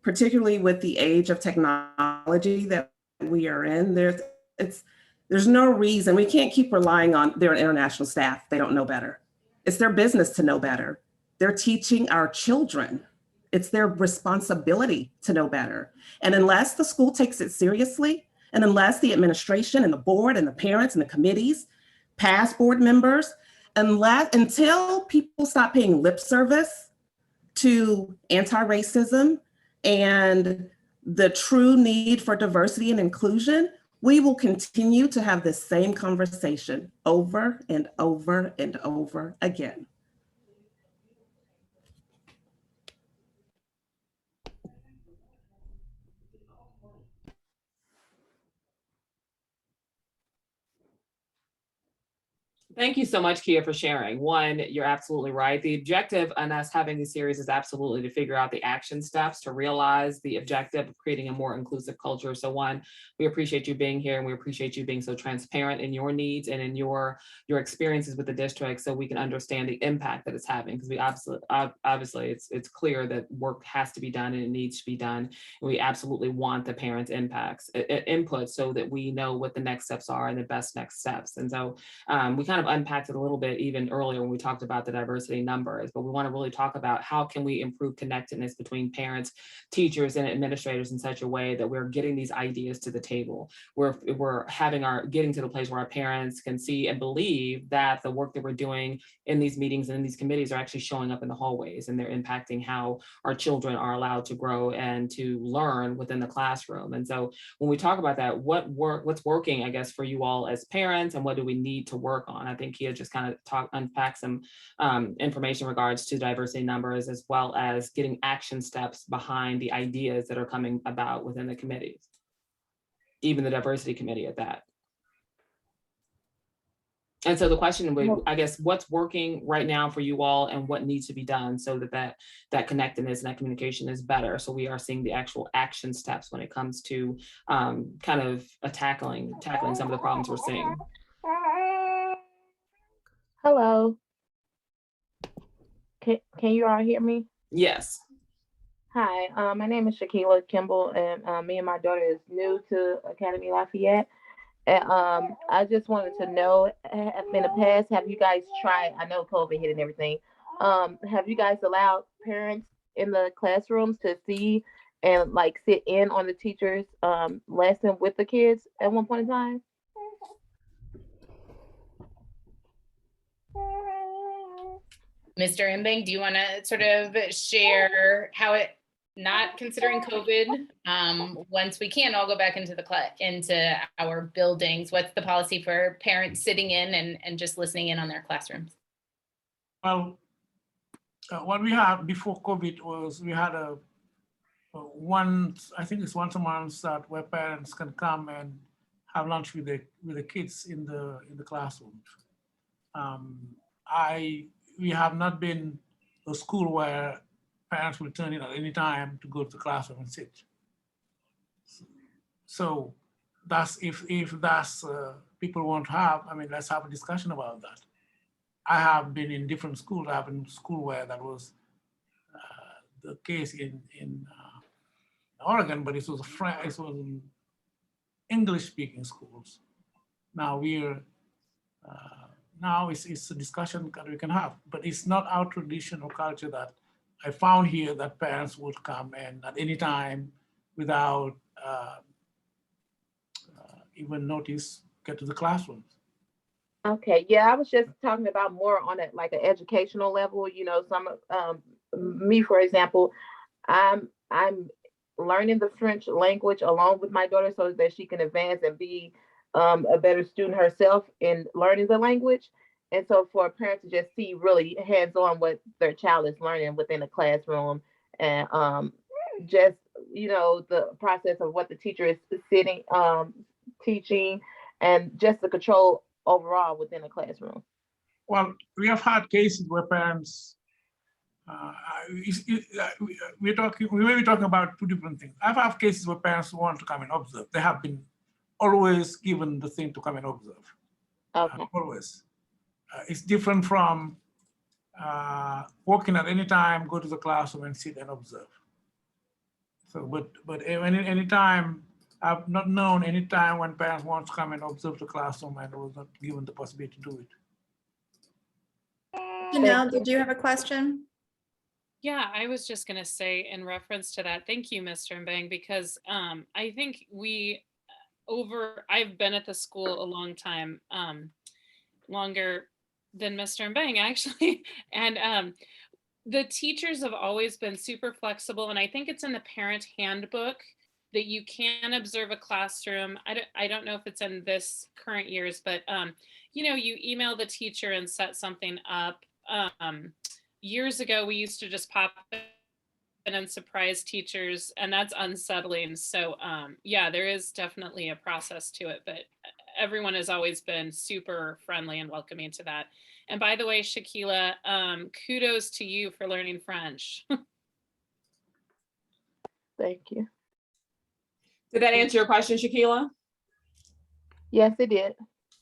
particularly with the age of technology that we are in. There's no reason, we can't keep relying on their international staff. They don't know better. It's their business to know better. They're teaching our children. It's their responsibility to know better. And unless the school takes it seriously, and unless the administration and the board and the parents and the committees, past board members, until people stop paying lip service to anti-racism and the true need for diversity and inclusion, we will continue to have this same conversation over and over and over again. Thank you so much, Kia, for sharing. One, you're absolutely right. The objective on us having these series is absolutely to figure out the action steps to realize the objective of creating a more inclusive culture. So one, we appreciate you being here and we appreciate you being so transparent in your needs and in your experiences with the district so we can understand the impact that it's having. Because we obviously it's clear that work has to be done and it needs to be done. And we absolutely want the parents' input so that we know what the next steps are and the best next steps. And so we kind of unpacked it a little bit even earlier when we talked about the diversity numbers, but we want to really talk about how can we improve connectedness between parents, teachers, and administrators in such a way that we're getting these ideas to the table. We're getting to the place where our parents can see and believe that the work that we're doing in these meetings and in these committees are actually showing up in the hallways and they're impacting how our children are allowed to grow and to learn within the classroom. And so when we talk about that, what's working, I guess, for you all as parents and what do we need to work on? I think Kia just kind of unpacked some information in regards to diversity numbers, as well as getting action steps behind the ideas that are coming about within the committees, even the diversity committee at that. And so the question would, I guess, what's working right now for you all and what needs to be done so that connectedness and that communication is better. So we are seeing the actual action steps when it comes to kind of tackling some of the problems we're seeing. Hello. Can you all hear me? Yes. Hi, my name is Shaquila Kimball, and me and my daughter is new to Academy Lafayette. And I just wanted to know, in the past, have you guys tried, I know COVID hit and everything, have you guys allowed parents in the classrooms to see and like sit in on the teacher's lesson with the kids at one point in time? Mr. Mbang, do you want to sort of share how it, not considering COVID, once we can all go back into into our buildings, what's the policy for parents sitting in and just listening in on their classrooms? Well, what we had before COVID was we had I think it's once a month that where parents can come and have lunch with the kids in the classrooms. We have not been a school where parents will turn in at any time to go to the classroom and sit. So that's if that's people want to have, I mean, let's have a discussion about that. I have been in different schools. I have been in a school where that was the case in Oregon, but it was English-speaking schools. Now now it's a discussion that we can have, but it's not our tradition or culture that I found here that parents would come in at any time without even notice, get to the classrooms. Okay, yeah, I was just talking about more on it like an educational level. You know, me, for example, I'm learning the French language along with my daughter so that she can advance and be a better student herself in learning the language. And so for a parent to just see really hands-on what their child is learning within the classroom and just, you know, the process of what the teacher is sitting, teaching, and just the control overall within the classroom. Well, we have had cases where parents, we may be talking about two different things. I've had cases where parents want to come and observe. They have been always given the thing to come and observe. Okay. Always. It's different from walking at any time, go to the classroom and sit and observe. So, but any time, I've not known any time when parents want to come and observe the classroom and was not given the possibility to do it. Janelle, did you have a question? Yeah, I was just going to say in reference to that, thank you, Mr. Mbang, because I think I've been at the school a long time, longer than Mr. Mbang actually, and the teachers have always been super flexible, and I think it's in the parent handbook that you can observe a classroom. I don't know if it's in this current year's, but you know, you email the teacher and set something up. Years ago, we used to just pop in and surprise teachers, and that's unsettling. So yeah, there is definitely a process to it, but everyone has always been super friendly and welcoming to that. And by the way, Shakila, kudos to you for learning French. Thank you. Did that answer your question, Shakila? Yes, it did.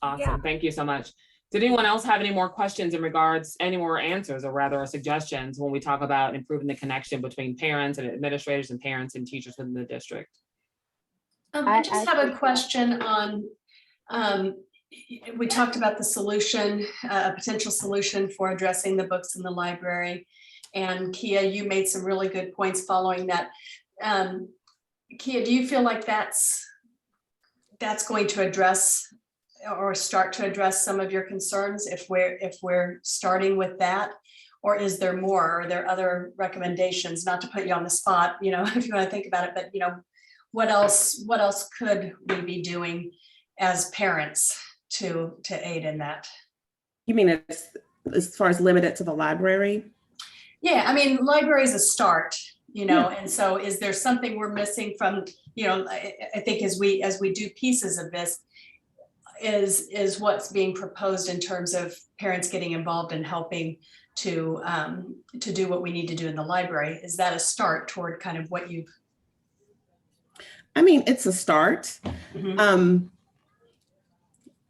Awesome. Yeah. Thank you so much. Did anyone else have any more questions in regards, any more answers, or rather suggestions when we talk about improving the connection between parents and administrators and parents and teachers within the district? I just have a question on, we talked about the solution, a potential solution for addressing the books in the library. And Kia, you made some really good points following that. Kia, do you feel like that's going to address or start to address some of your concerns if we're starting with that? Or is there more? Are there other recommendations? Not to put you on the spot, if you want to think about it, but what else could we be doing as parents to aid in that? You mean as far as limited to the library? Yeah, I mean, library is a start, and so is there something we're missing from, I think as we do pieces of this, is what's being proposed in terms of parents getting involved and helping to do what we need to do in the library. Is that a start toward kind of what you've? I mean, it's a start. Mm-hmm.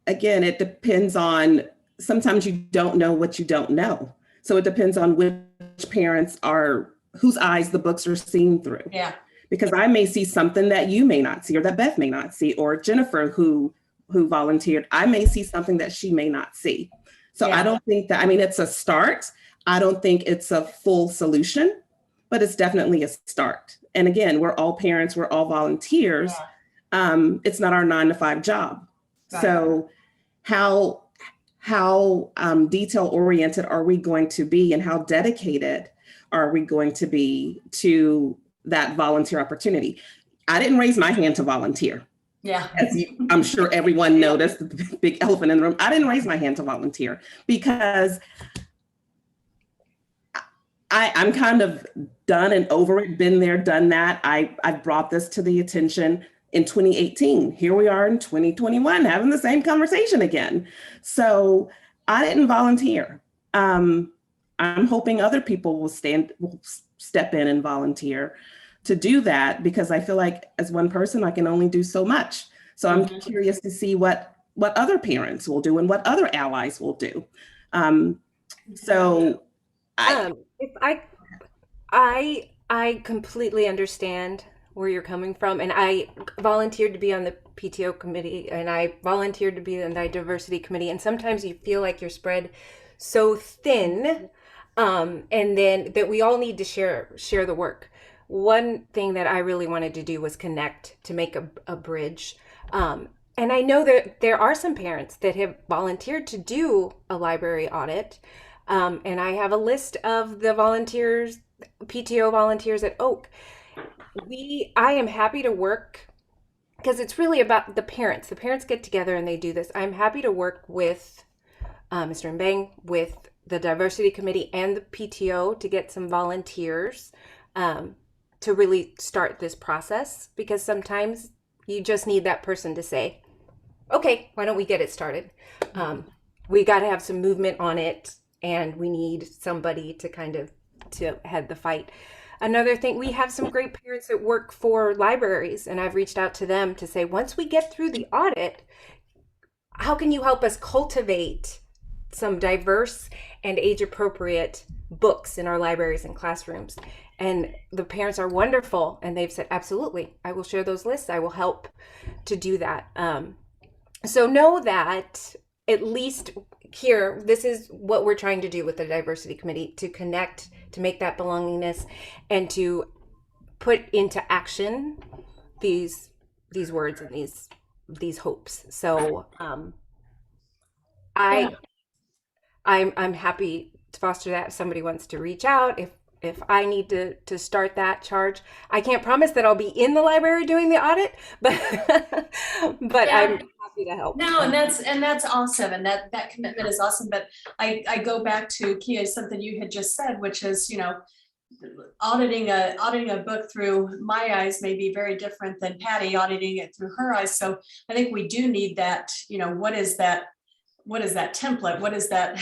Again, it depends on, sometimes you don't know what you don't know. So it depends on which parents are, whose eyes the books are seen through. Yeah. Because I may see something that you may not see, or that Beth may not see, or Jennifer who volunteered, I may see something that she may not see. So yeah. I don't think that, I mean, it's a start. I don't think it's a full solution, but it's definitely a start. And again, we're all parents, we're all volunteers. Yeah. It's not our 9-to-5 job. Right. So how detail oriented are we going to be, and how dedicated are we going to be to that volunteer opportunity? I didn't raise my hand to volunteer. Yeah. I'm sure everyone noticed the big elephant in the room. I didn't raise my hand to volunteer because I'm kind of done and over it, been there, done that. I brought this to the attention in 2018. Here we are in 2021 having the same conversation again. So I didn't volunteer. I'm hoping other people will step in and volunteer to do that, because I feel like as one person, I can only do so much. So I'm curious to see what other parents will do and what other allies will do. I completely understand where you're coming from, and I volunteered to be on the PTO committee, and I volunteered to be on the diversity committee, and sometimes you feel like you're spread so thin, and then that we all need to share the work. One thing that I really wanted to do was connect, to make a bridge. And I know that there are some parents that have volunteered to do a library audit. And I have a list of the volunteers, PTO volunteers at Oak. I am happy to work, because it's really about the parents. The parents get together and they do this. I'm happy to work with Mr. Mbang, with the diversity committee and the PTO to get some volunteers to really start this process, because sometimes you just need that person to say, okay, why don't we get it started? We got to have some movement on it, and we need somebody to head the fight. Another thing, we have some great parents that work for libraries, and I've reached out to them to say, once we get through the audit, how can you help us cultivate some diverse and age-appropriate books in our libraries and classrooms? And the parents are wonderful, and they've said, absolutely, I will share those lists. I will help to do that. So know that at least here, this is what we're trying to do with the diversity committee, to connect, to make that belongingness, and to put into action these words and these hopes. So I'm happy to foster that. If somebody wants to reach out, if I need to start that charge. I can't promise that I'll be in the library doing the audit, but I'm happy to help. No, and that's awesome, and that commitment is awesome. But I go back to, Kia, something you had just said, which is, auditing a book through my eyes may be very different than Patty auditing it through her eyes. So I think we do need that, what is that template? What is that,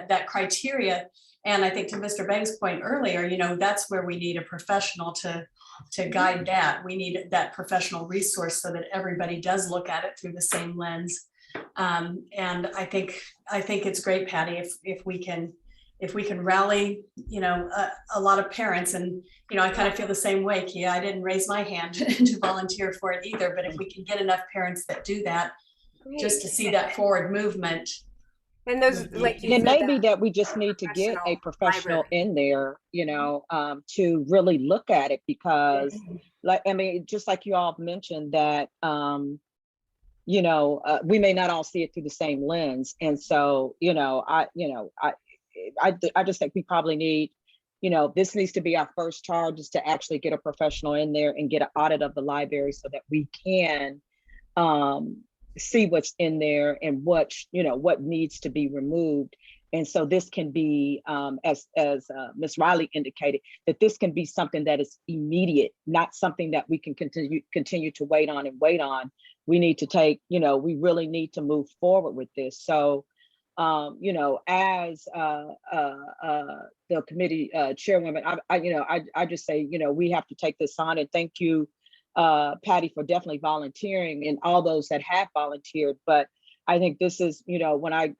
that criteria? And I think to Mr. Bang's point earlier, that's where we need a professional to guide that. We need that professional resource so that everybody does look at it through the same lens. And I think it's great, Patty, if we can rally, a lot of parents, and, I kind of feel the same way, Kia. I didn't raise my hand to volunteer for it either, but if we can get enough parents that do that, just to see that forward movement. And those, like you It said, may be that we just need to get a professional in there, to really look at it, because just like you all mentioned that, we may not all see it through the same lens. And so, I just think we probably need, this needs to be our first charge, is to actually get a professional in there and get an audit of the library so that we can see what's in there and what needs to be removed. And so this can be, as Ms. Riley indicated, that this can be something that is immediate, not something that we can continue to wait on. We need to take, we really need to move forward with this. So, as the committee chairwoman, I just say, we have to take this on, and thank you, Patty, for definitely volunteering, and all those that have volunteered. But I think this is, when I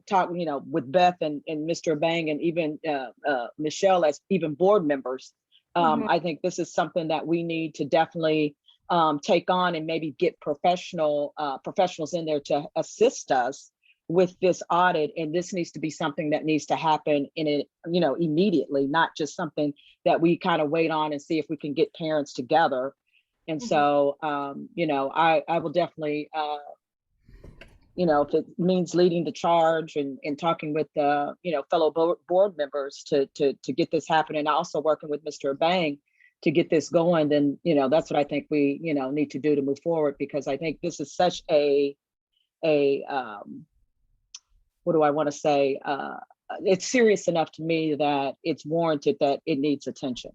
talk, with Beth and Mr. Bang, and even Michelle as even board members, I think this is something that we need to definitely take on, and maybe get professionals in there to assist us with this audit. And this needs to be something that needs to happen immediately, not just something that we kind of wait on and see if we can get parents together. And so, I will definitely, if it means leading the charge and talking with fellow board members to get this happening, also working with Mr. Bang to get this going, then, that's what I think we, need to do to move forward, because I think this is such what do I want to say? It's serious enough to me that it's warranted, that it needs attention.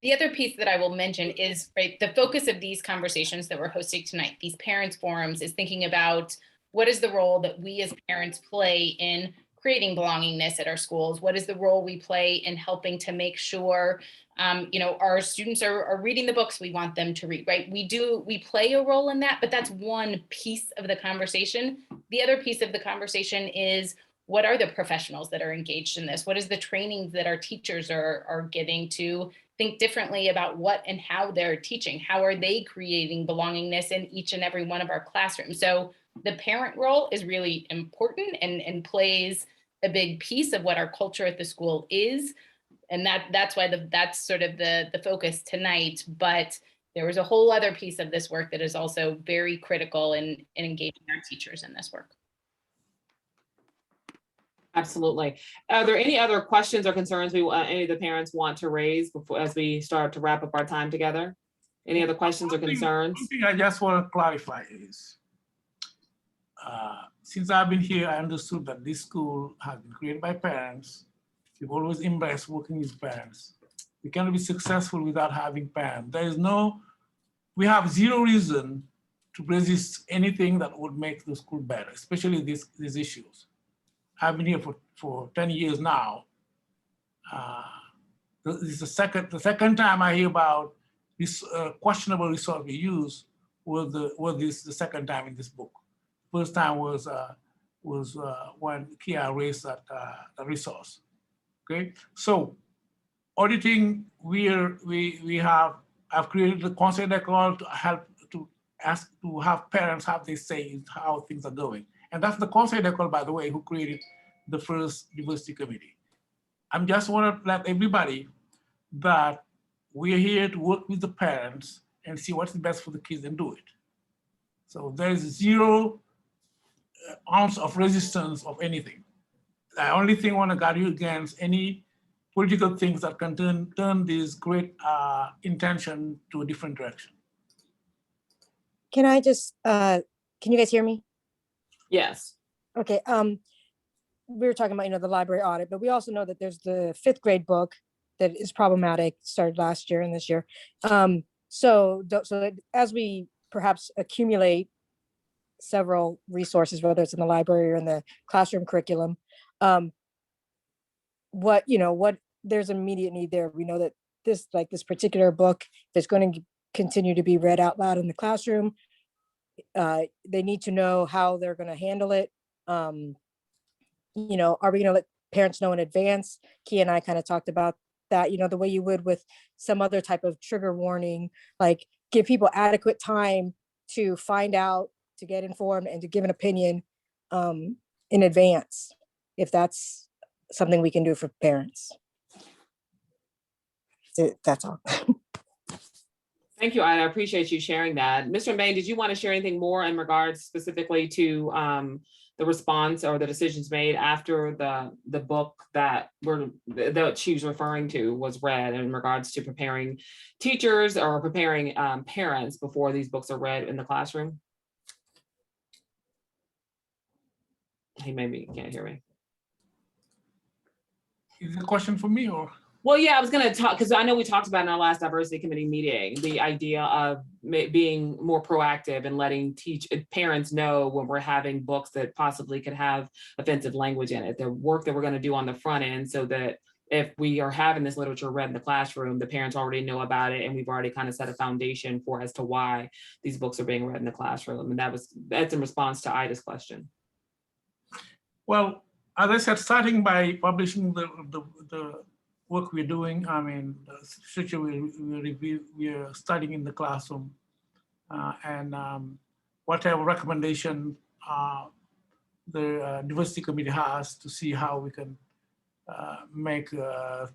The other piece that I will mention is, the focus of these conversations that we're hosting tonight, these parents forums, is thinking about what is the role that we as parents play in creating belongingness at our schools? What is the role we play in helping to make sure, our students are reading the books we want them to read, right? We play a role in that, but that's one piece of the conversation. The other piece of the conversation is, what are the professionals that are engaged in this? What is the training that our teachers are getting to think differently about what and how they're teaching? How are they creating belongingness in each and every one of our classrooms? So the parent role is really important and plays a big piece of what our culture at the school is. And that's why that's sort of the focus tonight. But there was a whole other piece of this work that is also very critical in engaging our teachers in this work. Absolutely. Are there any other questions or concerns any of the parents want to raise before, as we start to wrap up our time together? Any other questions or concerns? One thing I just want to clarify is, since I've been here, I understood that this school has been created by parents. We've always embraced working with parents. We cannot be successful without having parents. We have zero reason to resist anything that would make the school better, especially these issues. I've been here for 10 years now. This is the second time I hear about this questionable resource we use was the second time in this book. First time was when Kia raised that resource. Okay, so auditing, I've created the Conseil d'école to help to have parents have their say in how things are going. And that's the Conseil d'école, by the way, who created the first diversity committee. I just want to let everybody that we're here to work with the parents and see what's the best for the kids and do it. So there's zero ounce of resistance of anything. The only thing I want to guard you against any political things that can turn this great intention to a different direction. Can I just, can you guys hear me? Yes. Okay. We were talking about, the library audit, but we also know that there's the 5th grade book that is problematic, started last year and this year. So as we perhaps accumulate several resources, whether it's in the library or in the classroom curriculum, what there's immediate need there. We know that this particular book that's going to continue to be read out loud in the classroom. They need to know how they're going to handle it. Are we going to let parents know in advance? Kia and I kind of talked about that, the way you would with some other type of trigger warning, like give people adequate time to find out, to get informed, and to give an opinion in advance, if that's something we can do for parents. That's all. Thank you, Ida. I appreciate you sharing that. Mr. Mbain, did you want to share anything more in regards specifically to the response or the decisions made after the book that she was referring to was read, in regards to preparing teachers or preparing parents before these books are read in the classroom? He maybe can't hear me. Is it a question for me or? Well, yeah, I was going to talk, because I know we talked about in our last diversity committee meeting, the idea of being more proactive and letting parents know when we're having books that possibly could have offensive language in it, the work that we're going to do on the front end, so that if we are having this literature read in the classroom, the parents already know about it, and we've already kind of set a foundation for as to why these books are being read in the classroom. And that's in response to Ida's question. Well, as I said, starting by publishing the work we're doing, I mean, the literature we are studying in the classroom, and whatever recommendation the diversity committee has to see how we can make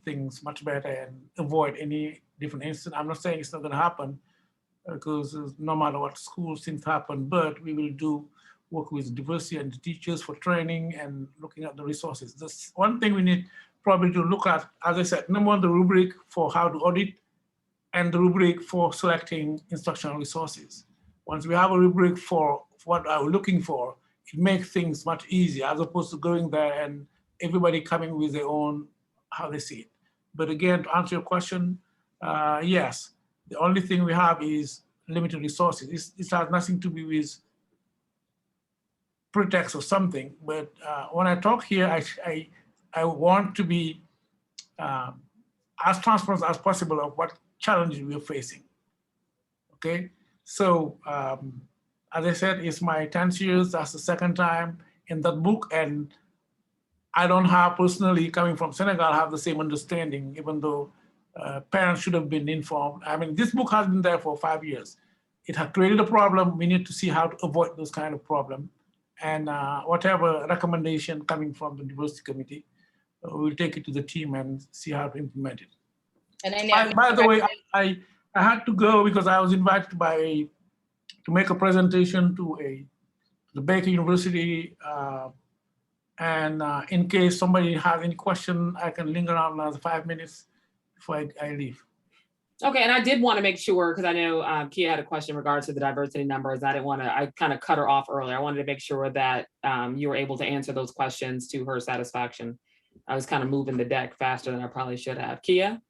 things much better and avoid any different incident. I'm not saying it's not going to happen, because no matter what schools things happen, but we will do work with diversity and the teachers for training and looking at the resources. That's one thing we need probably to look at, as I said, number one, the rubric for how to audit and the rubric for selecting instructional resources. Once we have a rubric for what we're looking for, it makes things much easier as opposed to going there and everybody coming with their own, how they see it. But again, to answer your question, yes, the only thing we have is limited resources. It has nothing to do with pretext or something, but when I talk here, I want to be as transparent as possible of what challenges we're facing, okay? So, as I said, it's my 10th year, that's the second time in that book, and I don't have personally, coming from Senegal, have the same understanding, even though parents should have been informed. I mean, this book has been there for 5 years. It has created a problem. We need to see how to avoid those kind of problems. And whatever recommendation coming from the diversity committee, we'll take it to the team and see how to implement it. And I know. By the way, I had to go because I was invited to make a presentation to the Baker University. And in case somebody has any question, I can linger around another 5 minutes before I leave. Okay, and I did want to make sure, because I know Kia had a question in regards to the diversity numbers. I kind of cut her off earlier. I wanted to make sure that you were able to answer those questions to her satisfaction. I was kind of moving the deck faster than I probably should have. Kia?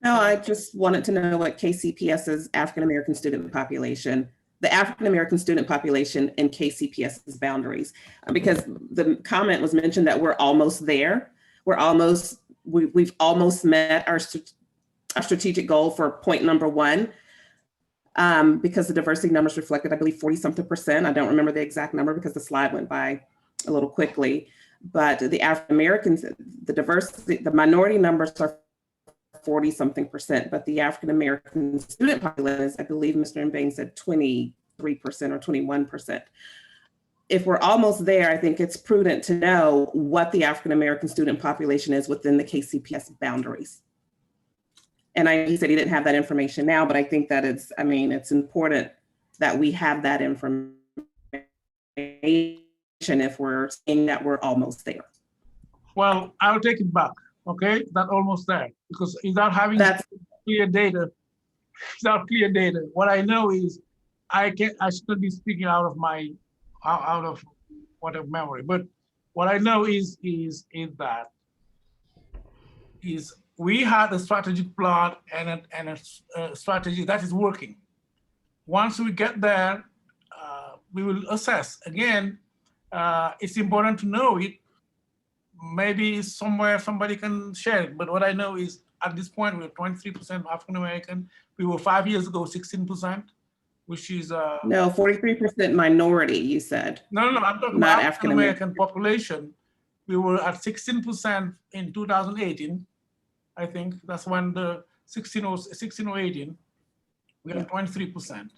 No, I just wanted to know what KCPS's African-American student population, the African-American student population and KCPS's boundaries, because the comment was mentioned that we're almost there. We've almost met our strategic goal for point number 1, because the diversity numbers reflected, I believe, 40-something%. I don't remember the exact number because the slide went by a little quickly, but the African Americans, the minority numbers are 40-something%, but the African American student population, I believe Mr. Mbain said 23% or 21%. If we're almost there, I think it's prudent to know what the African American student population is within the KCPS boundaries. And he said he didn't have that information now, but I think that it's important that we have that information if we're saying that we're almost there. Well, I'll take it back, okay? Not almost there, because without having clear data, what I know is I should be speaking out of whatever memory, but what I know is we had a strategic plan and a strategy that is working. Once we get there, we will assess. Again, it's important to know it. Maybe somewhere somebody can share it, but what I know is at this point, we're 23% African American. We were 5 years ago, 16%, which is No, 43% minority, you said. no, I'm talking Not about African African American population. We were at 16% in 2018. I think that's when the 16 or 18, we are 23%.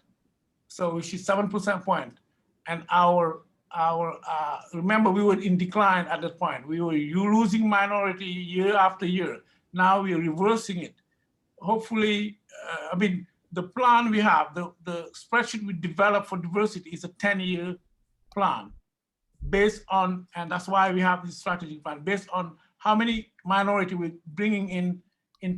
So which is 7% point. And our remember, we were in decline at that point. We were losing minority year after year. Now we are reversing it. Hopefully, I mean, the plan we have, the spreadsheet we developed for diversity is a 10-year plan based on, and that's why we have this strategic plan, based on how many minority we're bringing in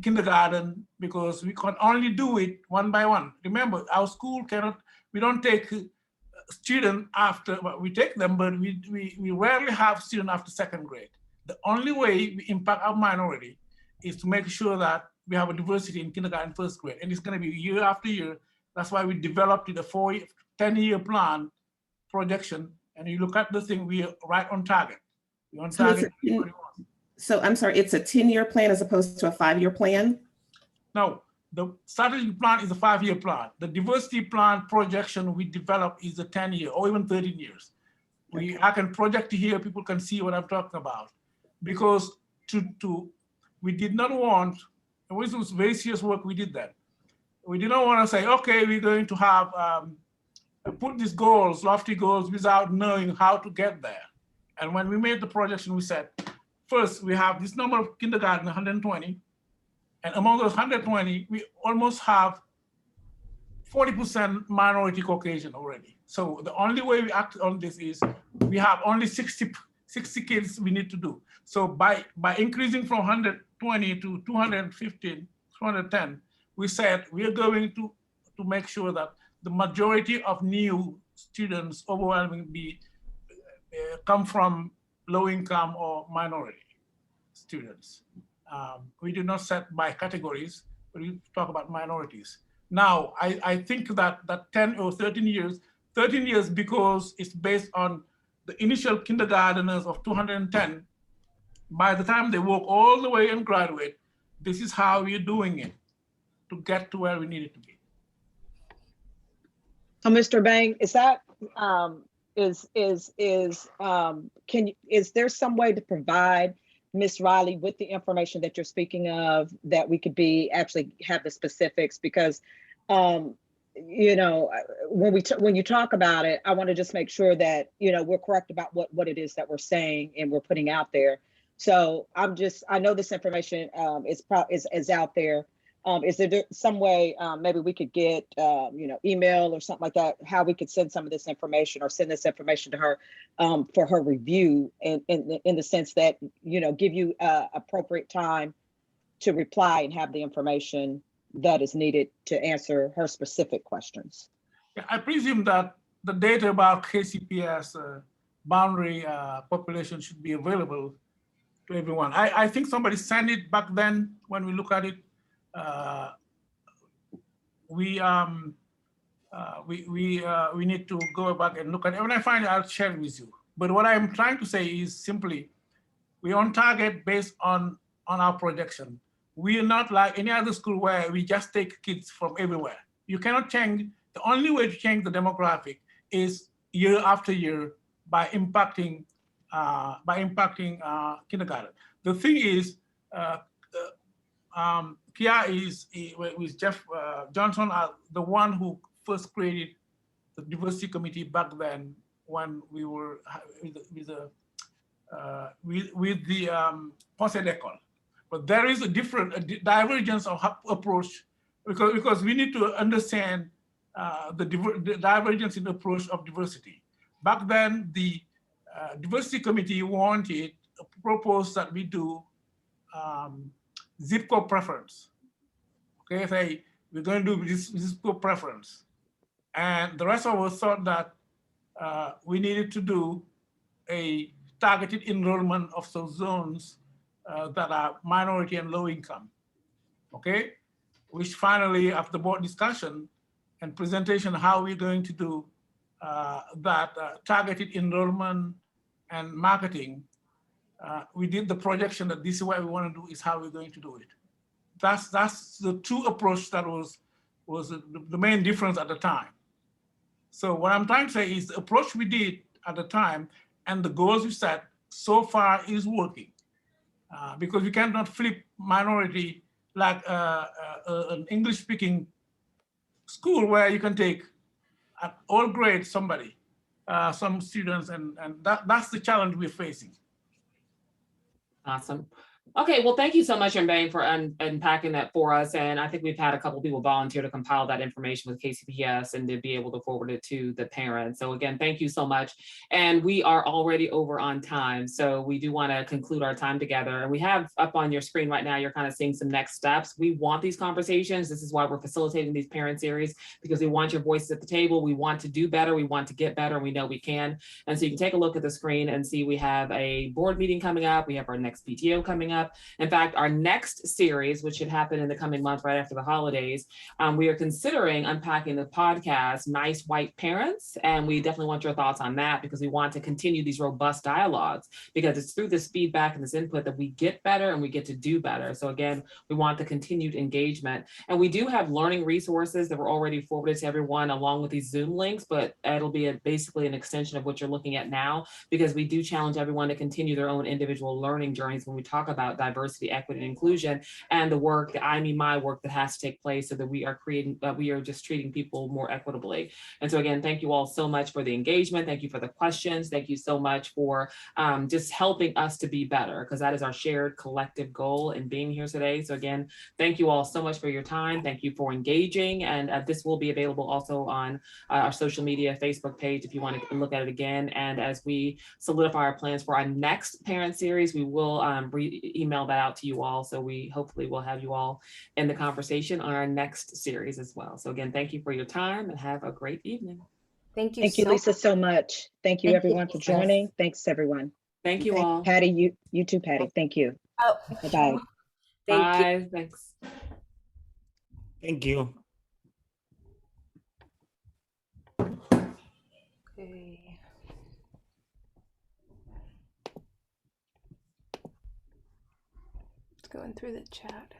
kindergarten, because we can only do it one by one. Remember, our school cannot, we don't take students after, well, we take them, but we rarely have students after second grade. The only way we impact our minority is to make sure that we have a diversity in kindergarten, first grade, and it's going to be year after year. That's why we developed it, a 10-year plan projection, and you look at the thing, we are right on target. We're on target. So I'm sorry, it's a 10-year plan as opposed to a 5-year plan? No, the strategic plan is a 5-year plan. The diversity plan projection we develop is a 10-year or even 13 years. I can project here, people can see what I'm talking about. Because we did not want, it was very serious work we did that. We did not want to say, okay, we're going to have, put these goals, lofty goals, without knowing how to get there. And when we made the projection, we said, first, we have this number of kindergarten, 120. And among those 120, we almost have 40% minority Caucasian already. So the only way we act on this is we have only 60 kids we need to do. So by increasing from 120 to 215, 210, we said we are going to make sure that the majority of new students overwhelmingly come from low income or minority students. We do not set by categories, but we talk about minorities. Now, I think that 10 or 13 years because it's based on the initial kindergarteners of 210. By the time they walk all the way and graduate, this is how we're doing it to get to where we need it to be. So, Mr. Bang, is that is there some way to provide Ms. Riley with the information that you're speaking of that we could actually have the specifics? Because you know, when you talk about it, I want to just make sure that, you know, we're correct about what it is that we're saying and we're putting out there. So I know this information is out there. Is there some way maybe we could get you know, email or something like that, how we could send some of this information or send this information to her for her review, in the sense that, you know, give you appropriate time to reply and have the information that is needed to answer her specific questions? I presume that the data about KCPS boundary population should be available to everyone. I think somebody sent it back then when we look at it. We need to go back and look at it. When I find it, I'll share it with you. But what I'm trying to say is simply, we're on target based on our projection. We are not like any other school where we just take kids from everywhere. You cannot change. The only way to change the demographic is year after year by impacting kindergarten. The thing is, Kia with Jeff Johnson, the one who first created the diversity committee back then when we were with the Posse d'école. But there is a divergence of approach because we need to understand the divergence in approach of diversity. Back then, the diversity committee proposed that we do zip code preference. Okay, say we're going to do this zip code preference, and the rest of us thought that we needed to do a targeted enrollment of those zones that are minority and low income. okay? Which finally, after board discussion and presentation, how we're going to do that targeted enrollment and marketing, we did the projection that this is what we want to do, is how we're going to do it. That's the two approach that was the main difference at the time. So what I'm trying to say is the approach we did at the time and the goals we set so far is working, because we cannot flip minority like an English-speaking school where you can take at all grades somebody, some students, and that's the challenge we're facing. Awesome. Okay, well, thank you so much, Mbang, for unpacking that for us. And I think we've had a couple people volunteer to compile that information with KCPS and to be able to forward it to the parents. So again, thank you so much. And we are already over on time. So we do want to conclude our time together. And we have up on your screen right now, you're kind of seeing some next steps. We want these conversations. This is why we're facilitating these parent series, because we want your voices at the table. We want to do better. We want to get better. And we know we can. And so you can take a look at the screen and see we have a board meeting coming up. We have our next PTO coming up. In fact, our next series, which should happen in the coming month right after the holidays, we are considering unpacking the podcast, Nice White Parents. And we definitely want your thoughts on that, because we want to continue these robust dialogues, because it's through this feedback and this input that we get better and we get to do better. So again, we want the continued engagement. And we do have learning resources that were already forwarded to everyone along with these Zoom links, but it'll be basically an extension of what you're looking at now, because we do challenge everyone to continue their own individual learning journeys when we talk about diversity, equity, and inclusion, and the work, the I, me, my work that has to take place so that we are we are just treating people more equitably. And so again, thank you all so much for the engagement. Thank you for the questions. Thank you so much for just helping us to be better, because that is our shared collective goal in being here today. So again, thank you all so much for your time. Thank you for engaging. And this will be available also on our social media, Facebook page, if you want to look at it again. And as we solidify our plans for our next parent series, we will email that out to you all. So we hopefully will have you all in the conversation on our next series as well. So again, thank you for your time and have a great evening. Thank you. Thank you, Lisa, so much. Thank you, Thank everyone, you. for joining. Thanks, everyone. Thank you all. Patty, you too, Patty. Thank you. Oh, Bye-bye. thank you. Thanks. Thank you. Okay. It's going through the chat.